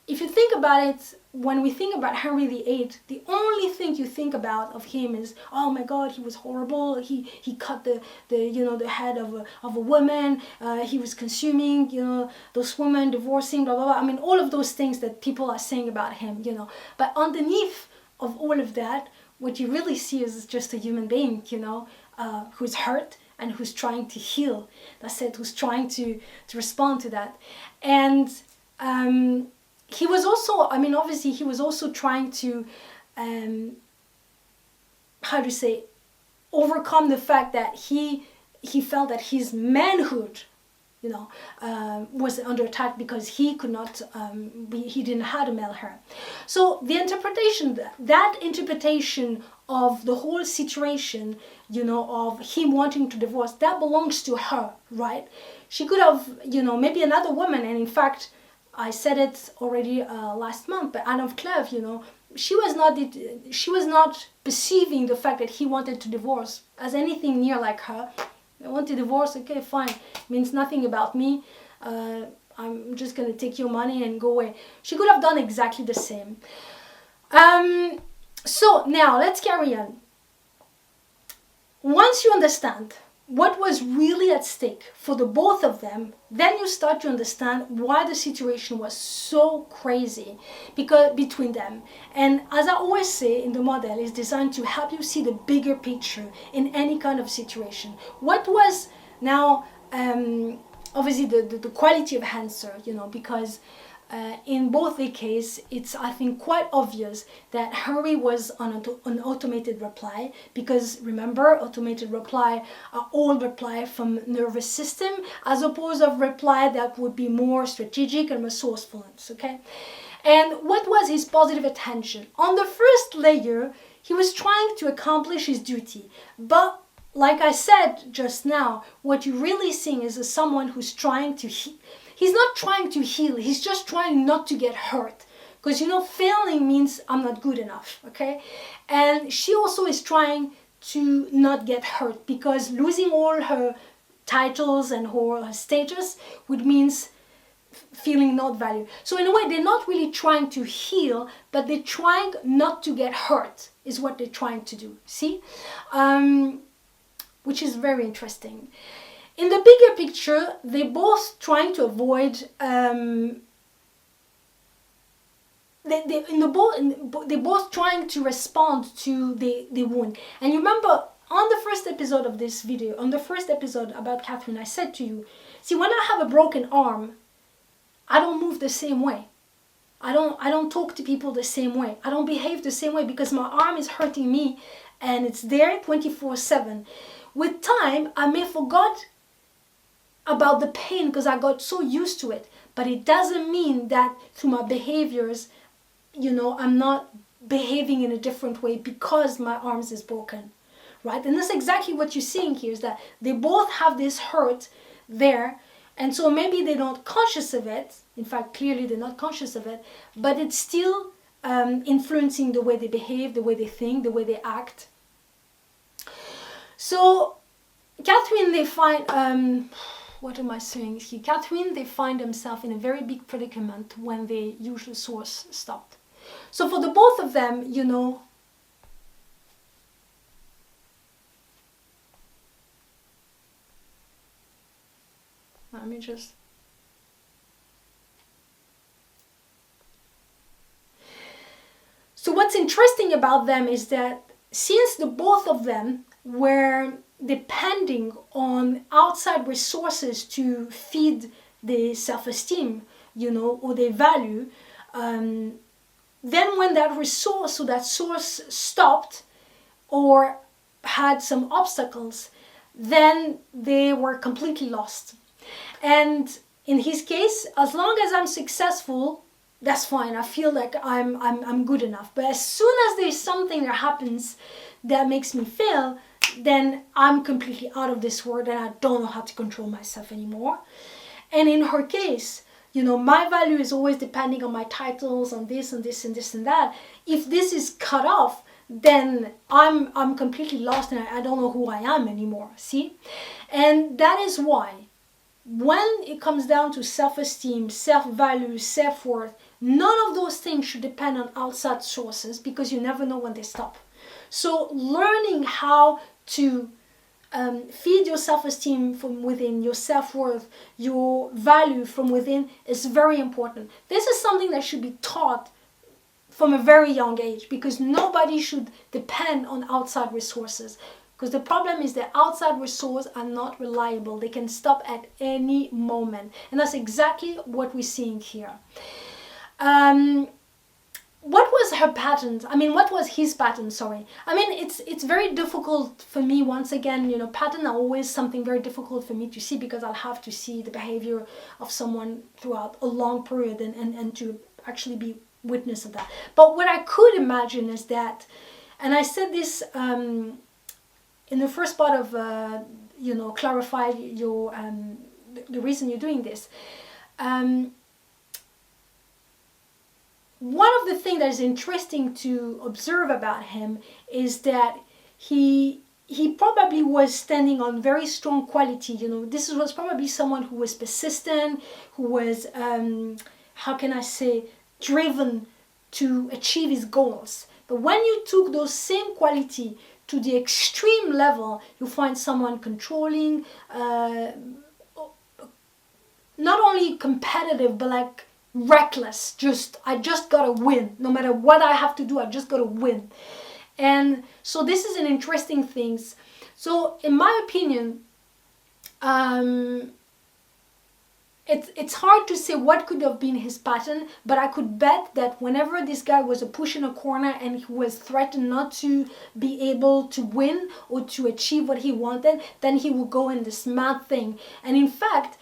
if you think about it, when we think about Henry VIII, the only thing you think about of him is, oh my God, he was horrible. He cut the head of a woman. He was consuming those women, divorcing, blah blah blah. I mean, all of those things that people are saying about him, But underneath of all of that, what you really see is just a human being, who's hurt and who's trying to heal. That's it. Who's trying to respond to that, and he was also, obviously he was also trying to, overcome the fact that he felt that his manhood, was under attack because he could not, he didn't have a male hair. So the interpretation of the whole situation, of him wanting to divorce, that belongs to her, right? She could have, maybe another woman, and in fact, I said it already last month, but Anne of Clèves, she was not perceiving the fact that he wanted to divorce as anything near like her. I want to divorce, okay, fine, means nothing about me. I'm just going to take your money and go away. She could have done exactly the same. So now let's carry on. Once you understand what was really at stake for the both of them, then you start to understand why the situation was so crazy between them. And as I always say in the model, is designed to help you see the bigger picture in any kind of situation. What was now obviously the quality of answer, because in both the case, it's, I think, quite obvious that Henry was on an automated reply, because remember, automated reply are all reply from nervous system, as opposed to reply that would be more strategic and resourcefulness, okay? And what was his positive attention? On the first layer, he was trying to accomplish his duty, but like I said just now, what you're really seeing is someone who's trying to heal. He's not trying to heal, he's just trying not to get hurt. Because failing means I'm not good enough, okay? And she also is trying to not get hurt, because losing all her titles and her status would means feeling not valued. So in a way, they're not really trying to heal, but they're trying not to get hurt, is what they're trying to do, see? Which is very interesting. In the bigger picture, they're both trying to avoid they're both trying to respond to the wound. And you remember on the first episode of this video, on the first episode about Catherine, I said to you, see, when I have a broken arm, I don't move the same way. I don't talk to people the same way. I don't behave the same way, because my arm is hurting me and it's there 24/7. With time, I may forgot about the pain because I got so used to it. But it doesn't mean that through my behaviors, I'm not behaving in a different way because my arms is broken, right? And that's exactly what you're seeing here, is that they both have this hurt there. And so maybe they're not conscious of it. In fact, clearly they're not conscious of it, but it's still influencing the way they behave, the way they think, the way they act. So Catherine, they find, what am I saying here? Catherine, they find themselves in a very big predicament when the usual source stopped. So for the both of them, let me just... So what's interesting about them is that since the both of them were depending on outside resources to feed their self-esteem, or their value, then when that resource or that source stopped or had some obstacles, then they were completely lost. And in his case, as long as I'm successful, that's fine. I feel like I'm good enough. But as soon as there's something that happens that makes me fail, then I'm completely out of this world and I don't know how to control myself anymore. And in her case, my value is always depending on my titles, on this and this and this and that. If this is cut off, then I'm completely lost and I don't know who I am anymore, see? And that is why when it comes down to self-esteem, self-value, self-worth, none of those things should depend on outside sources, because you never know when they stop. So learning how to feed your self-esteem from within, your self-worth, your value from within is very important. This is something that should be taught from a very young age, because nobody should depend on outside resources. Because the problem is that outside resources are not reliable. They can stop at any moment. And that's exactly what we're seeing here. What was her pattern? What was his pattern? Sorry. It's very difficult for me, once again, patterns are always something very difficult for me to see, because I'll have to see the behavior of someone throughout a long period and to actually be witness of that. But what I could imagine is that, and I said this in the first part of, clarify your the reason you're doing this. One of the things that is interesting to observe about him is that he probably was standing on very strong quality. This was probably someone who was persistent, who was, driven to achieve his goals. But when you took those same quality to the extreme level, you find someone controlling, not only competitive, but like reckless. I just gotta win. No matter what I have to do, I just gotta win. And so this is an interesting thing. So in my opinion, it's hard to say what could have been his pattern, but I could bet that whenever this guy was pushed in a corner and he was threatened not to be able to win or to achieve what he wanted, then he would go in this mad thing. And in fact,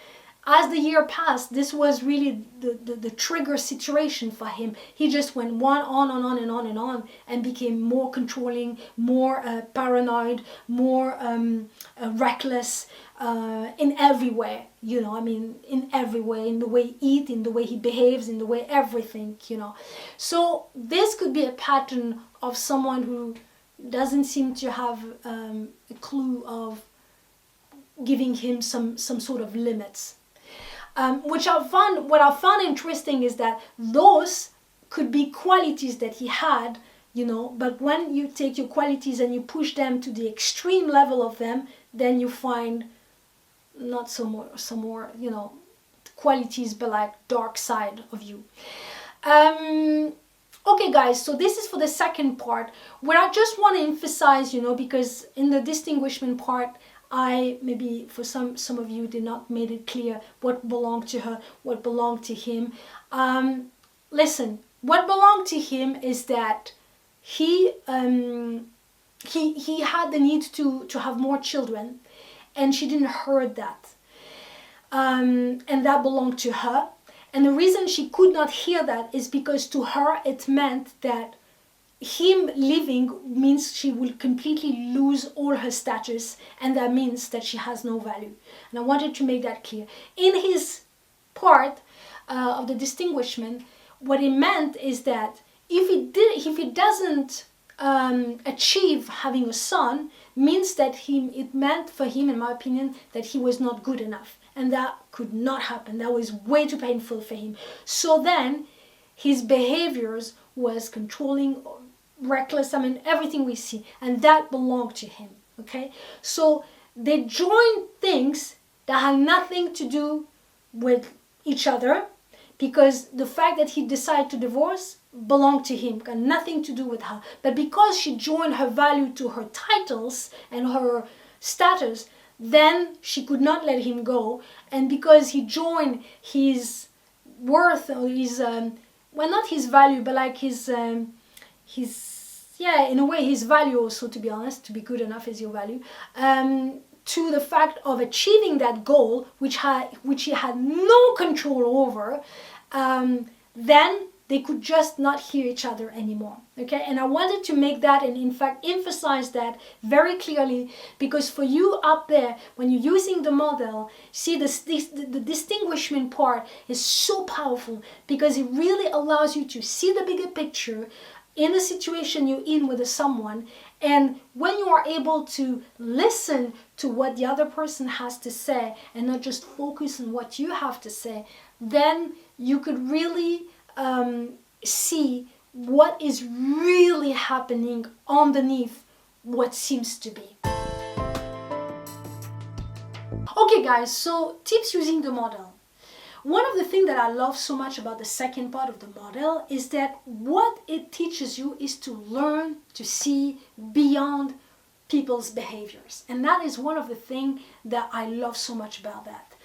as the year passed, this was really the trigger situation for him. He just went on and on and on and on, and became more controlling, more paranoid, more reckless in every way, you know, I mean, in every way, in the way he eats, in the way he behaves, in the way everything, you know. So this could be a pattern of someone who doesn't seem to have a clue of giving him some sort of limits. What I found interesting is that those could be qualities that he had, you know, but when you take your qualities and you push them to the extreme level of them, then you find not some more, you know, qualities, but like dark side of you. Okay guys, so this is for the second part, where I just want to emphasize, you know, because in the distinguishment part, maybe for some of you did not made it clear what belonged to her, what belonged to him. Listen, what belonged to him is that he had the need to have more children, and she didn't heard that, and that belonged to her. And the reason she could not hear that is because to her it meant that him living means she will completely lose all her status, and that means that she has no value. And I wanted to make that clear. In his part of the distinguishment, what it meant is that if he doesn't achieve having a son, means that it meant for him, in my opinion, that he was not good enough, and that could not happen. That was way too painful for him. So then his behaviors was controlling, reckless, I mean everything we see, and that belonged to him. Okay, so they joined things that had nothing to do with each other, because the fact that he decided to divorce belonged to him, got nothing to do with her. But because she joined her value to her titles and her status, then she could not let him go. And because he joined his worth, or his well, not his value, but like his yeah, in a way his value also, to be honest, to be good enough is your value, to the fact of achieving that goal, which he had no control over, then they could just not hear each other anymore. Okay, and I wanted to make that, and in fact emphasize that very clearly, because for you up there, when you're using the model, see the distinguishment part is so powerful, because it really allows you to see the bigger picture in the situation you're in with someone. And when you are able to listen to what the other person has to say and not just focus on what you have to say, then you could really see what is really happening underneath what seems to be. Okay guys, so tips using the model. One of the things that I love so much about the second part of the model is that what it teaches you is to learn to see beyond people's behaviors. And that is one of the things that I love so much about that.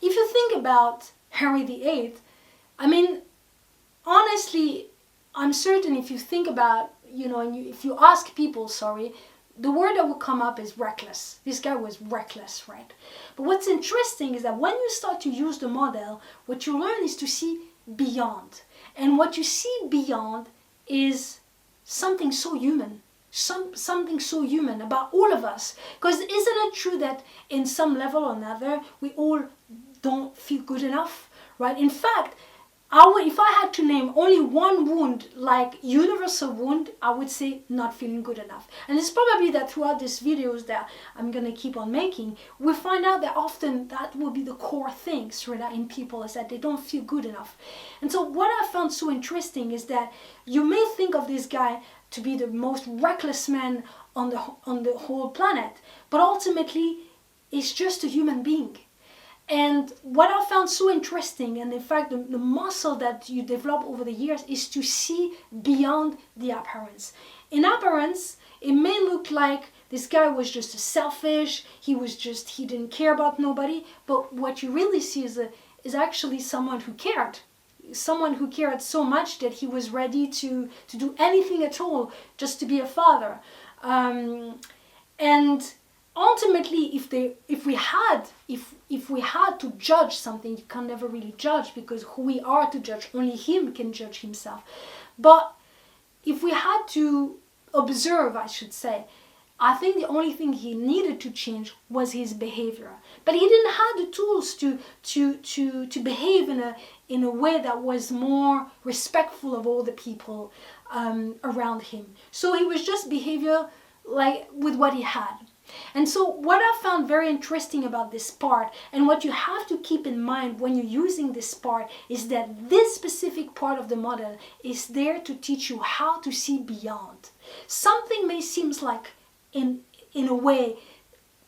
If you think about Henry VIII, I mean, honestly, I'm certain if you think about, you know, and if you ask people, the word that will come up is reckless. This guy was reckless, right? But what's interesting is that when you start to use the model, what you learn is to see beyond. And what you see beyond is something so human. Something so human about all of us. Because isn't it true that in some level or another, we all don't feel good enough, right? In fact, if I had to name only one wound, like universal wound, I would say not feeling good enough. And it's probably that throughout these videos that I'm going to keep on making, we find out that often that will be the core things, right, in people, is that they don't feel good enough. And so what I found so interesting is that you may think of this guy to be the most reckless man on the whole planet, but ultimately he's just a human being. And what I found so interesting, and in fact the muscle that you develop over the years, is to see beyond the appearance. In appearance, it may look like this guy was just selfish, he didn't care about nobody, but what you really see is actually someone who cared. Someone who cared so much that he was ready to do anything at all just to be a father. And ultimately, if we had to judge something, you can never really judge, because who we are to judge? Only him can judge himself. But if we had to observe, I should say, I think the only thing he needed to change was his behavior. But he didn't have the tools to behave in a way that was more respectful of all the people around him. So he was just behavior like with what he had. And so what I found very interesting about this part, and what you have to keep in mind when you're using this part, is that this specific part of the model is there to teach you how to see beyond. Something may seem like, in a way,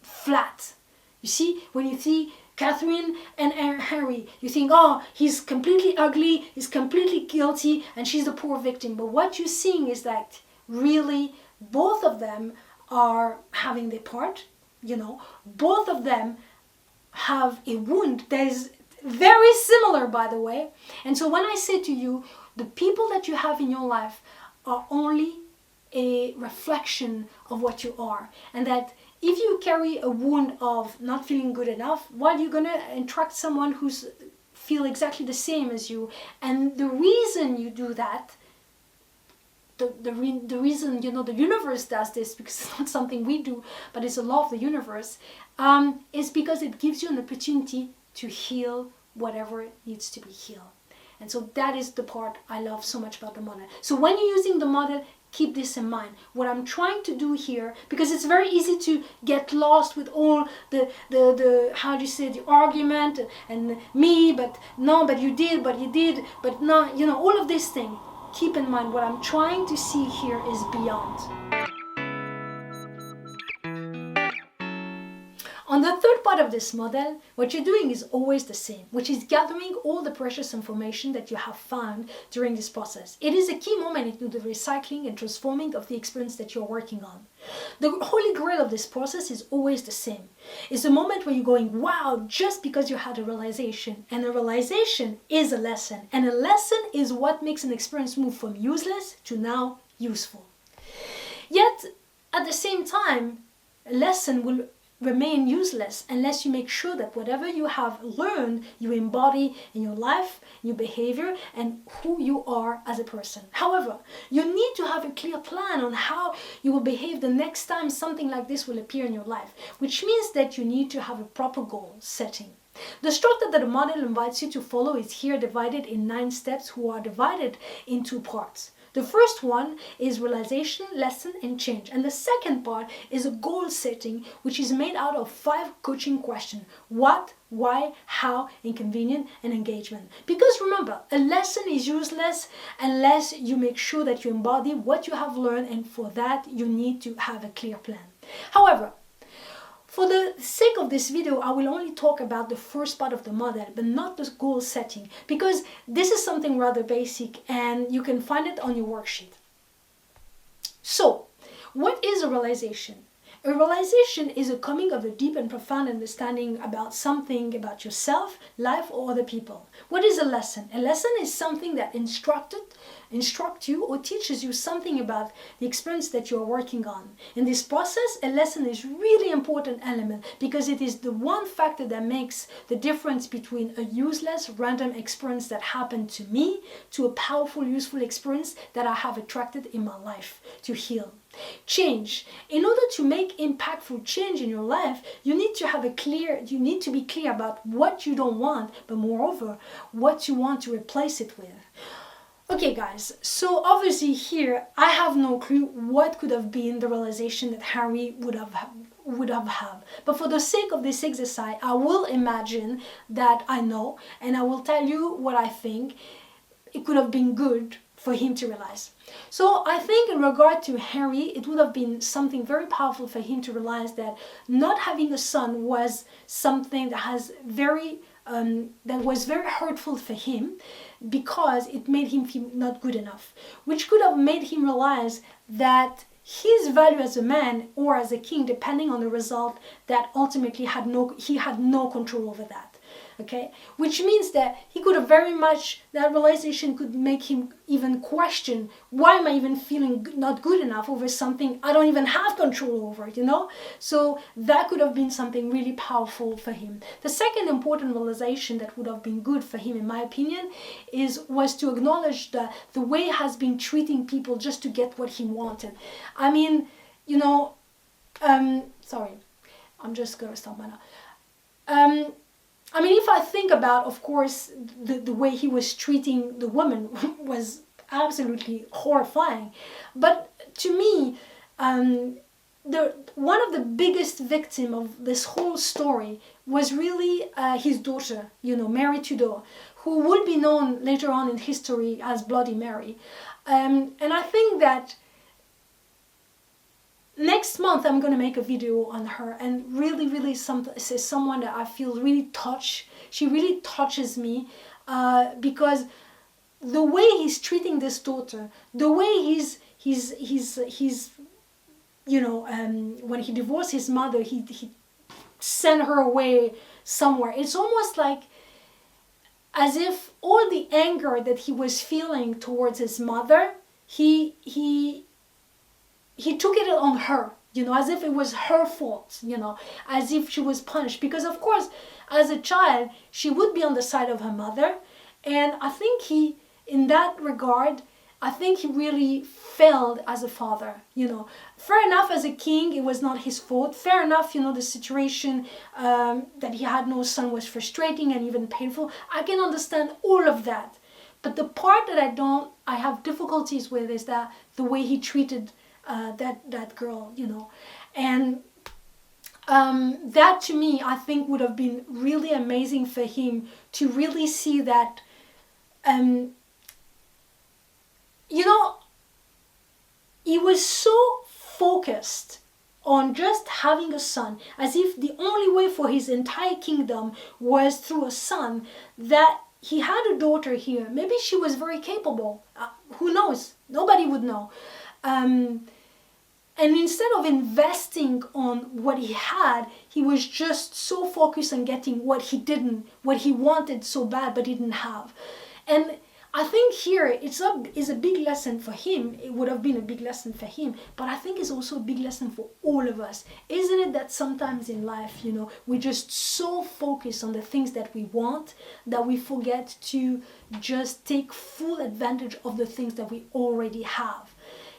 flat. You see, when you see Catherine and Henry, you think, oh, he's completely ugly, he's completely guilty, and she's the poor victim. But what you're seeing is that really both of them are having their part, both of them have a wound that is very similar, by the way. And so when I say to you, the people that you have in your life are only a reflection of what you are, and that if you carry a wound of not feeling good enough, well, you're gonna attract someone who's feel exactly the same as you. And the reason you do that, the reason, the universe does this, because it's not something we do, but it's a law of the universe, is because it gives you an opportunity to heal whatever needs to be healed. And so that is the part I love so much about the model. So when you're using the model, keep this in mind. What I'm trying to do here, because it's very easy to get lost with all the how do you say, the argument and me, but no, but you did, but no, all of this thing. Keep in mind, what I'm trying to see here is beyond. On the third part of this model, what you're doing is always the same, which is gathering all the precious information that you have found during this process. It is a key moment in the recycling and transforming of the experience that you're working on. The holy grail of this process is always the same. It's a moment where you're going, wow, just because you had a realization. And a realization is a lesson. And a lesson is what makes an experience move from useless to now useful. Yet, at the same time, a lesson will remain useless unless you make sure that whatever you have learned, you embody in your life, your behavior, and who you are as a person. However, you need to have a clear plan on how you will behave the next time something like this will appear in your life, which means that you need to have a proper goal setting. The structure that the model invites you to follow is here divided in 9 steps, who are divided in 2 parts. The first one is realization, lesson, and change. And the second part is a goal setting, which is made out of 5 coaching questions. What, why, how, inconvenient, and engagement. Because remember, a lesson is useless unless you make sure that you embody what you have learned, and for that you need to have a clear plan. However, for the sake of this video, I will only talk about the first part of the model, but not the goal setting, because this is something rather basic and you can find it on your worksheet. So, what is a realization? A realization is a coming of a deep and profound understanding about something, about yourself, life, or other people. What is a lesson? A lesson is something that instructs you or teaches you something about the experience that you're working on. In this process, a lesson is really important element because it is the one factor that makes the difference between a useless, random experience that happened to me to a powerful, useful experience that I have attracted in my life to heal. Change. In order to make impactful change in your life, you need to be clear about what you don't want, but moreover, what you want to replace it with. Okay guys, so obviously here I have no clue what could have been the realization that Harry would have had. But for the sake of this exercise, I will imagine that I know, and I will tell you what I think it could have been good for him to realize. So I think in regard to Henry, it would have been something very powerful for him to realize that not having a son was something that was very hurtful for him, because it made him feel not good enough, which could have made him realize that his value as a man or as a king, depending on the result, that ultimately he had no control over that. okay? Which means that he could have very much, that realization could make him even question, why am I even feeling not good enough over something I don't even have control over, you know? So that could have been something really powerful for him. The second important realization that would have been good for him, in my opinion, was to acknowledge that the way he has been treating people just to get what he wanted. I mean, you know, sorry, I'm just gonna stop now. I mean, if I think about, of course, the way he was treating the woman was absolutely horrifying. But to me, one of the biggest victims of this whole story was really his daughter, you know, Mary Tudor, who would be known later on in history as Bloody Mary. And I think that next month I'm going to make a video on her, and really someone that I feel really touched. She really touches me because the way he's treating this daughter, the way he's you know, when he divorced his mother, he sent her away somewhere. It's almost like as if all the anger that he was feeling towards his mother, he took it on her, you know, as if it was her fault, you know, as if she was punished. Because of course, as a child, she would be on the side of her mother. And I think in that regard, I think he really failed as a father, you know. Fair enough, as a king, it was not his fault. Fair enough, you know, the situation that he had no son was frustrating and even painful. I can understand all of that. But the part that I have difficulties with is that the way he treated that girl, you know. And that to me, I think would have been really amazing for him to really see that, you know, he was so focused on just having a son, as if the only way for his entire kingdom was through a son, that he had a daughter here. Maybe she was very capable. Who knows? Nobody would know. And instead of investing on what he had, he was just so focused on getting what he wanted so bad but didn't have. And I think here is a big lesson for him. It would have been a big lesson for him, but I think it's also a big lesson for all of us. Isn't it that sometimes in life, you know, we just so focus on the things that we want that we forget to just take full advantage of the things that we already have.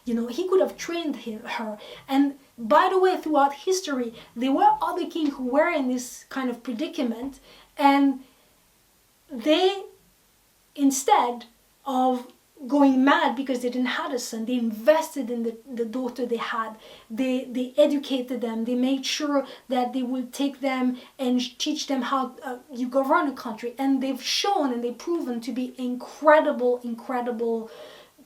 You know, he could have trained her. And by the way, throughout history, there were other kings who were in this kind of predicament, and they, instead of going mad because they didn't have a son, they invested in the daughter they had. They educated them. They made sure that they would take them and teach them how you govern a country. And they've shown and they've proven to be incredible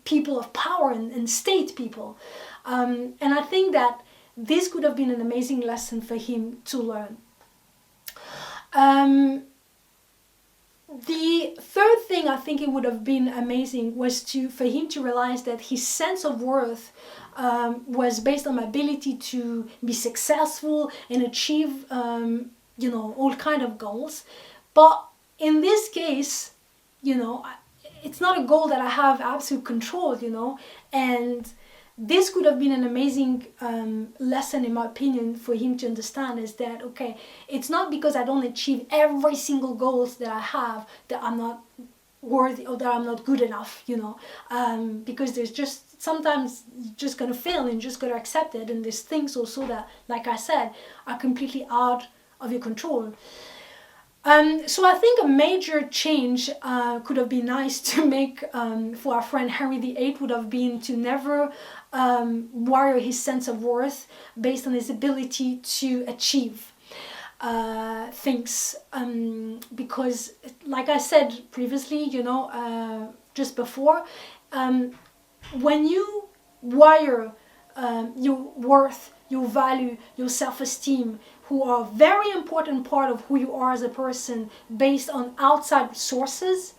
people of power and state people. And I think that this could have been an amazing lesson for him to learn. The third thing I think it would have been amazing was for him to realize that his sense of worth was based on my ability to be successful and achieve, you know, all kind of goals. But in this case, you know, it's not a goal that I have absolute control, you know, and this could have been an amazing lesson, in my opinion, for him to understand, is that, okay, it's not because I don't achieve every single goals that I have that I'm not worthy or that I'm not good enough, you know, because there's just, sometimes you're just going to fail and you're just going to accept it. And there's things also that, like I said, are completely out of your control. So I think a major change could have been nice to make for our friend Henry VIII would have been to never wire his sense of worth based on his ability to achieve things. Because, like I said previously, you know, just before, when you wire your worth, your value, your self-esteem, who are a very important part of who you are as a person based on outside sources,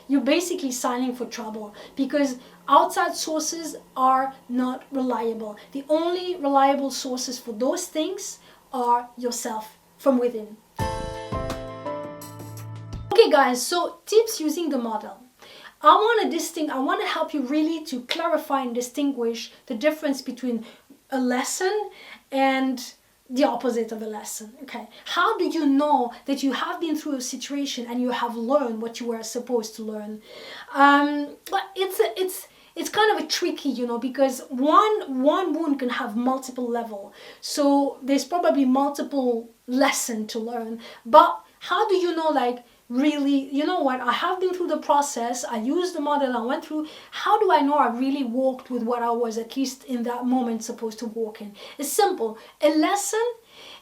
you're basically signing for trouble, because outside sources are not reliable. The only reliable sources for those things are yourself from within. Okay guys, so tips using the model. I want to help you really to clarify and distinguish the difference between a lesson and the opposite of a lesson. Okay, how do you know that you have been through a situation and you have learned what you were supposed to learn? But it's kind of a tricky, you know, because one wound can have multiple levels, so there's probably multiple lessons to learn. But how do you know, like, really, you know what, I have been through the process, I used the model, I went through, how do I know I really walked with what I was at least in that moment supposed to walk in? It's simple. A lesson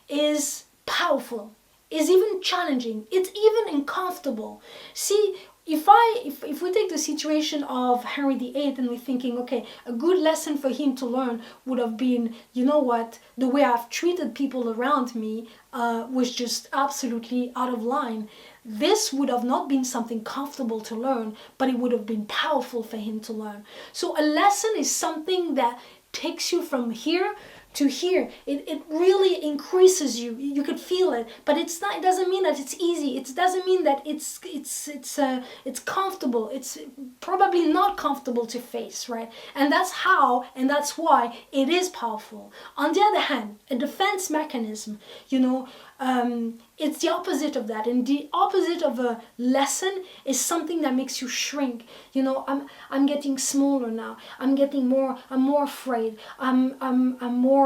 is powerful, is even challenging, it's even uncomfortable. See, if we take the situation of Henry VIII and we're thinking, okay, a good lesson for him to learn would have been, you know what, the way I've treated people around me was just absolutely out of line. This would have not been something comfortable to learn, but it would have been powerful for him to learn. So a lesson is something that takes you from here to here. It really increases you. You could feel it, but it's not. It doesn't mean that it's easy. It doesn't mean that it's comfortable. It's probably not comfortable to face, right? And that's how, and that's why it is powerful. On the other hand, a defense mechanism, you know, it's the opposite of that, and the opposite of a lesson is something that makes you shrink. You know, I'm getting smaller now. I'm more afraid. I'm more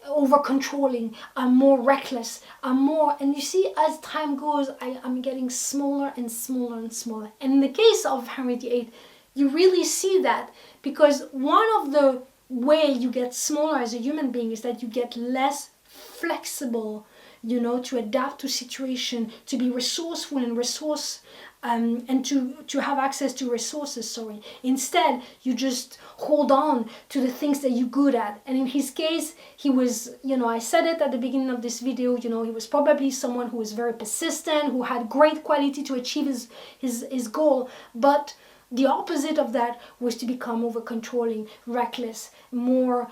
over controlling. I'm more reckless. And you see, as time goes, I'm getting smaller and smaller and smaller. And in the case of Henry VIII, you really see that, because one of the way you get smaller as a human being is that you get less flexible, you know, to adapt to situation, to be resourceful and to have access to resources, sorry. Instead, you just hold on to the things that you're good at. And in his case, he was, you know, I said it at the beginning of this video, you know, he was probably someone who was very persistent, who had great quality to achieve his goal. But the opposite of that was to become over controlling, reckless, more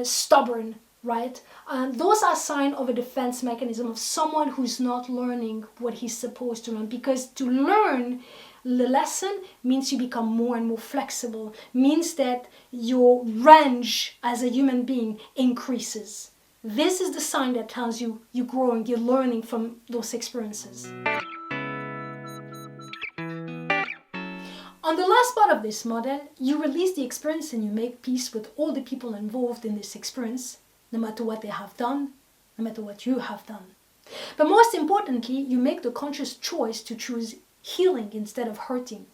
stubborn, right? Those are signs of a defense mechanism of someone who's not learning what he's supposed to learn. Because to learn the lesson means you become more and more flexible, means that your range as a human being increases. This is the sign that tells you you're growing, you're learning from those experiences. On the last part of this model, you release the experience and you make peace with all the people involved in this experience, no matter what they have done, no matter what you have done. But most importantly, you make the conscious choice to choose healing instead of hurting.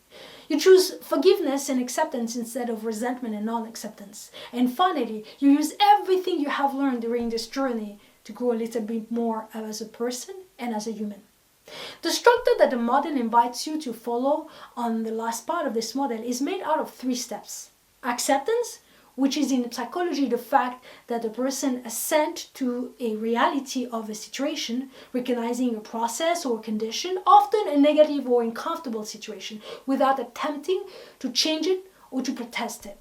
You choose forgiveness and acceptance instead of resentment and non-acceptance. And finally, you use everything you have learned during this journey to grow a little bit more as a person and as a human. The structure that the model invites you to follow on the last part of this model is made out of 3 steps. Acceptance, which is in psychology the fact that the person assents to a reality of a situation, recognizing a process or a condition, often a negative or uncomfortable situation, without attempting to change it or to protest it.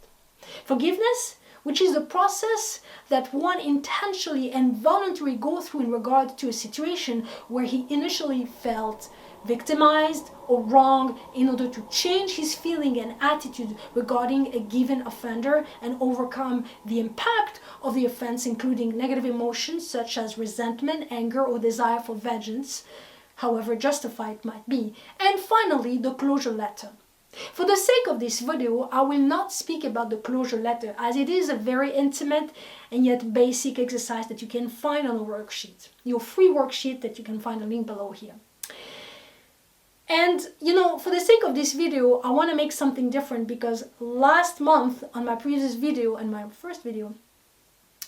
Forgiveness, which is the process that one intentionally and voluntarily goes through in regard to a situation where he initially felt victimized or wrong, in order to change his feeling and attitude regarding a given offender and overcome the impact of the offense, including negative emotions such as resentment, anger, or desire for vengeance, however justified it might be. And finally, the closure letter. For the sake of this video, I will not speak about the closure letter, as it is a very intimate and yet basic exercise that you can find on a worksheet, your free worksheet that you can find a link below here. And, you know, for the sake of this video, I want to make something different, because last month on my previous video and my first video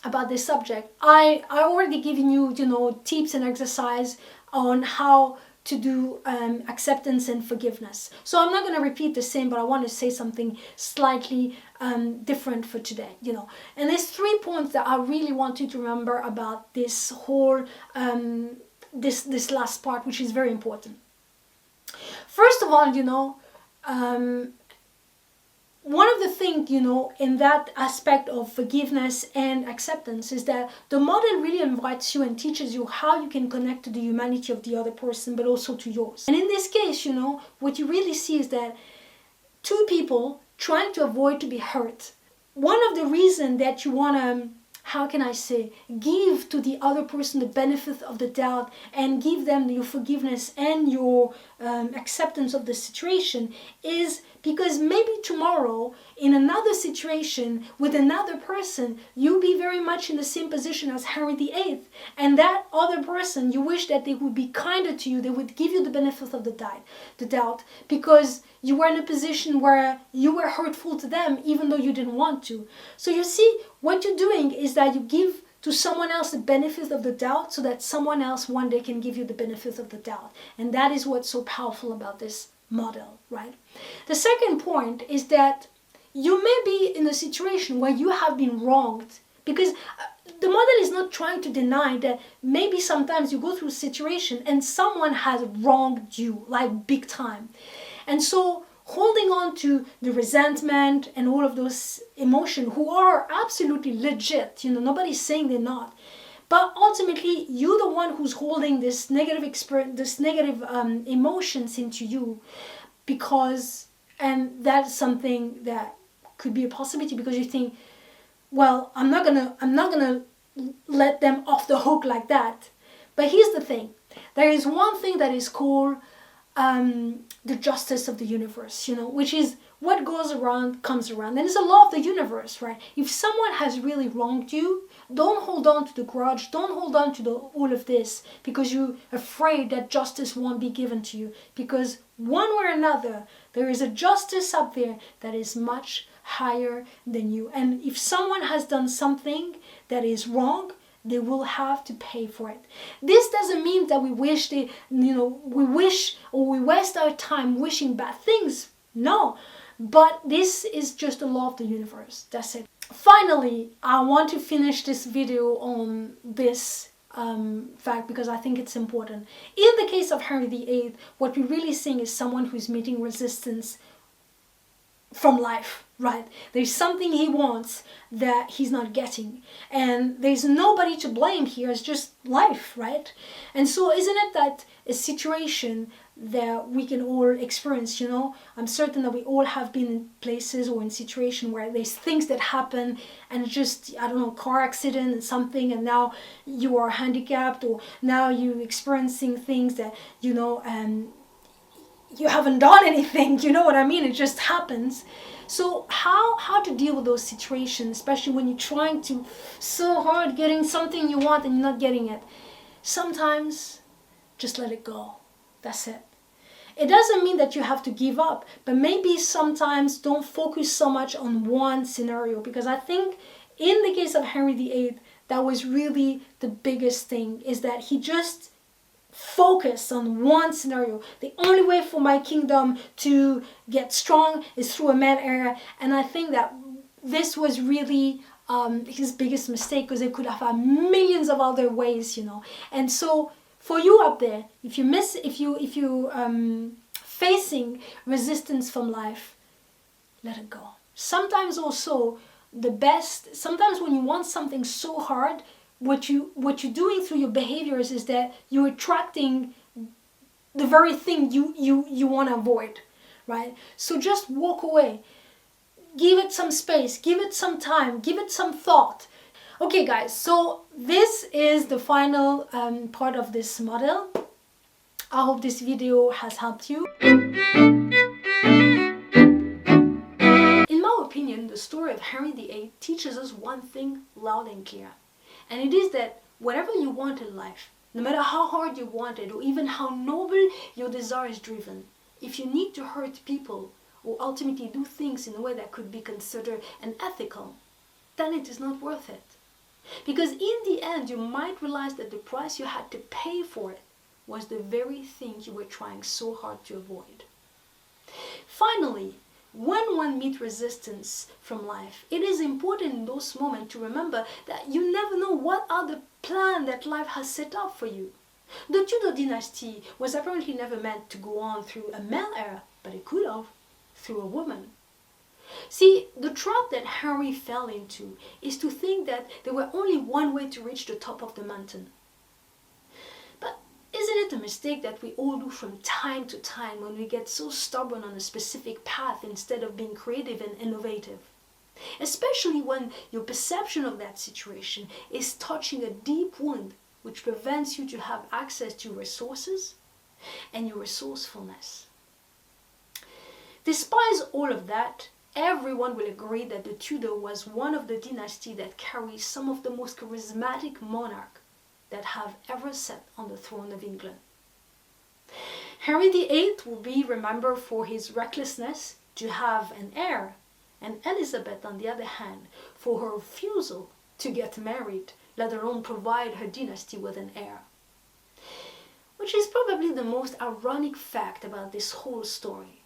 about this subject, I already given you, you know, tips and exercise on how to do acceptance and forgiveness. So I'm not going to repeat the same, but I want to say something slightly different for today, you know. And there's 3 points that I really want you to remember about this whole, this last part, which is very important. First of all, you know, one of the things, in that aspect of forgiveness and acceptance is that the model really invites you and teaches you how you can connect to the humanity of the other person, but also to yours. And in this case, what you really see is that two people trying to avoid to be hurt. One of the reasons that you want to, how can I say, give to the other person the benefit of the doubt and give them your forgiveness and your acceptance of the situation is because maybe tomorrow in another situation with another person, you'll be very much in the same position as Henry VIII. And that other person, you wish that they would be kinder to you, they would give you the benefit of the doubt, because you were in a position where you were hurtful to them even though you didn't want to. So you see, what you're doing is that you give to someone else the benefit of the doubt so that someone else one day can give you the benefit of the doubt. And that is what's so powerful about this model, right? The second point is that you may be in a situation where you have been wronged, because the model is not trying to deny that maybe sometimes you go through a situation and someone has wronged you, like big time. And so holding on to the resentment and all of those emotions, who are absolutely legit, nobody's saying they're not. But ultimately, you're the one who's holding this negative experience, this negative emotions into you, and that's something that could be a possibility because you think, well, I'm not gonna let them off the hook like that. But here's the thing: there is one thing that is called the justice of the universe, which is what goes around comes around. And it's a law of the universe, right? If someone has really wronged you, don't hold on to the grudge, don't hold on to all of this because you're afraid that justice won't be given to you. Because one way or another, there is a justice up there that is much higher than you. And if someone has done something that is wrong, they will have to pay for it. This doesn't mean that we wish or we waste our time wishing bad things. No, but this is just the law of the universe. That's it. Finally, I want to finish this video on this fact because I think it's important. In the case of Henry VIII, what we're really seeing is someone who's meeting resistance from life, right? There's something he wants that he's not getting, and there's nobody to blame here. It's just life, right? And so isn't it that a situation that we can all experience? I'm certain that we all have been in places or in situations where there's things that happen and just, I don't know, car accident and something, and now you are handicapped, or now you're experiencing things that you haven't done anything, you know what I mean? It just happens. So how to deal with those situations, especially when you're trying to so hard getting something you want and you're not getting it? Sometimes just let it go. That's it. It doesn't mean that you have to give up, but maybe sometimes don't focus so much on one scenario, because I think in the case of Henry VIII, that was really the biggest thing, is that he just focus on one scenario. The only way for my kingdom to get strong is through a male heir. And I think that this was really his biggest mistake, because they could have had millions of other ways, And so for you up there, if you facing resistance from life, let it go. Sometimes also sometimes when you want something so hard, what you're doing through your behaviors is that you're attracting the very thing you want to avoid, right? So just walk away. Give it some space, give it some time, give it some thought. Okay guys, so this is the final part of this model. I hope this video has helped you. In my opinion, the story of Henry VIII teaches us one thing loud and clear. And it is that whatever you want in life, no matter how hard you want it, or even how noble your desire is driven, if you need to hurt people or ultimately do things in a way that could be considered unethical, then it is not worth it. Because in the end, you might realize that the price you had to pay for it was the very thing you were trying so hard to avoid. Finally, when one meets resistance from life, it is important in those moments to remember that you never know what other plan that life has set up for you. The Tudor dynasty was apparently never meant to go on through a male era, but it could have, through a woman. See, the trap that Henry fell into is to think that there were only one way to reach the top of the mountain. But isn't it a mistake that we all do from time to time when we get so stubborn on a specific path instead of being creative and innovative? Especially when your perception of that situation is touching a deep wound which prevents you to have access to resources and your resourcefulness. Despite all of that, everyone will agree that the Tudor was one of the dynasty that carries some of the most charismatic monarchs that have ever sat on the throne of England. Henry VIII will be remembered for his recklessness to have an heir, and Elizabeth, on the other hand, for her refusal to get married, let alone provide her dynasty with an heir. Which is probably the most ironic fact about this whole story.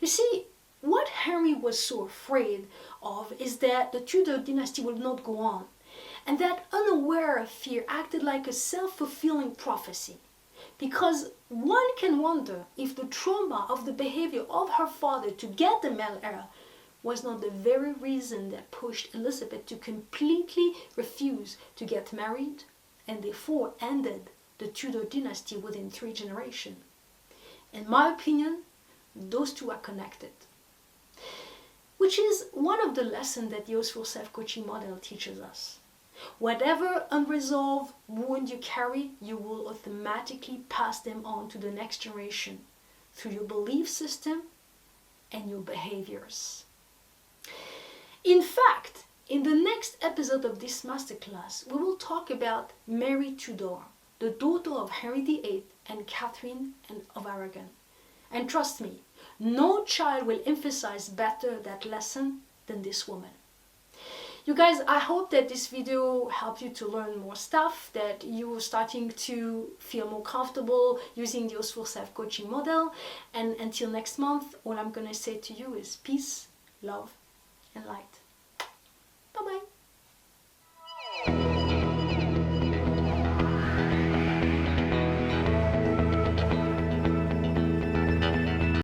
You see, what Henry was so afraid of is that the Tudor dynasty would not go on, and that unaware fear acted like a self-fulfilling prophecy. Because one can wonder if the trauma of the behavior of her father to get the male heir was not the very reason that pushed Elizabeth to completely refuse to get married and therefore ended the Tudor dynasty within 3 generations. In my opinion, those two are connected. Which is one of the lessons that the OSFOUR Self Coaching Model teaches us. Whatever unresolved wound you carry, you will automatically pass them on to the next generation through your belief system and your behaviors. In fact, in the next episode of this masterclass, we will talk about Mary Tudor, the daughter of Henry VIII and Catherine of Aragon. And trust me, no child will emphasize better that lesson than this woman. You guys, I hope that this video helped you to learn more stuff, that you're starting to feel more comfortable using the OSFOUR Self Coaching Model. And until next month, all I'm going to say to you is peace, love, and light.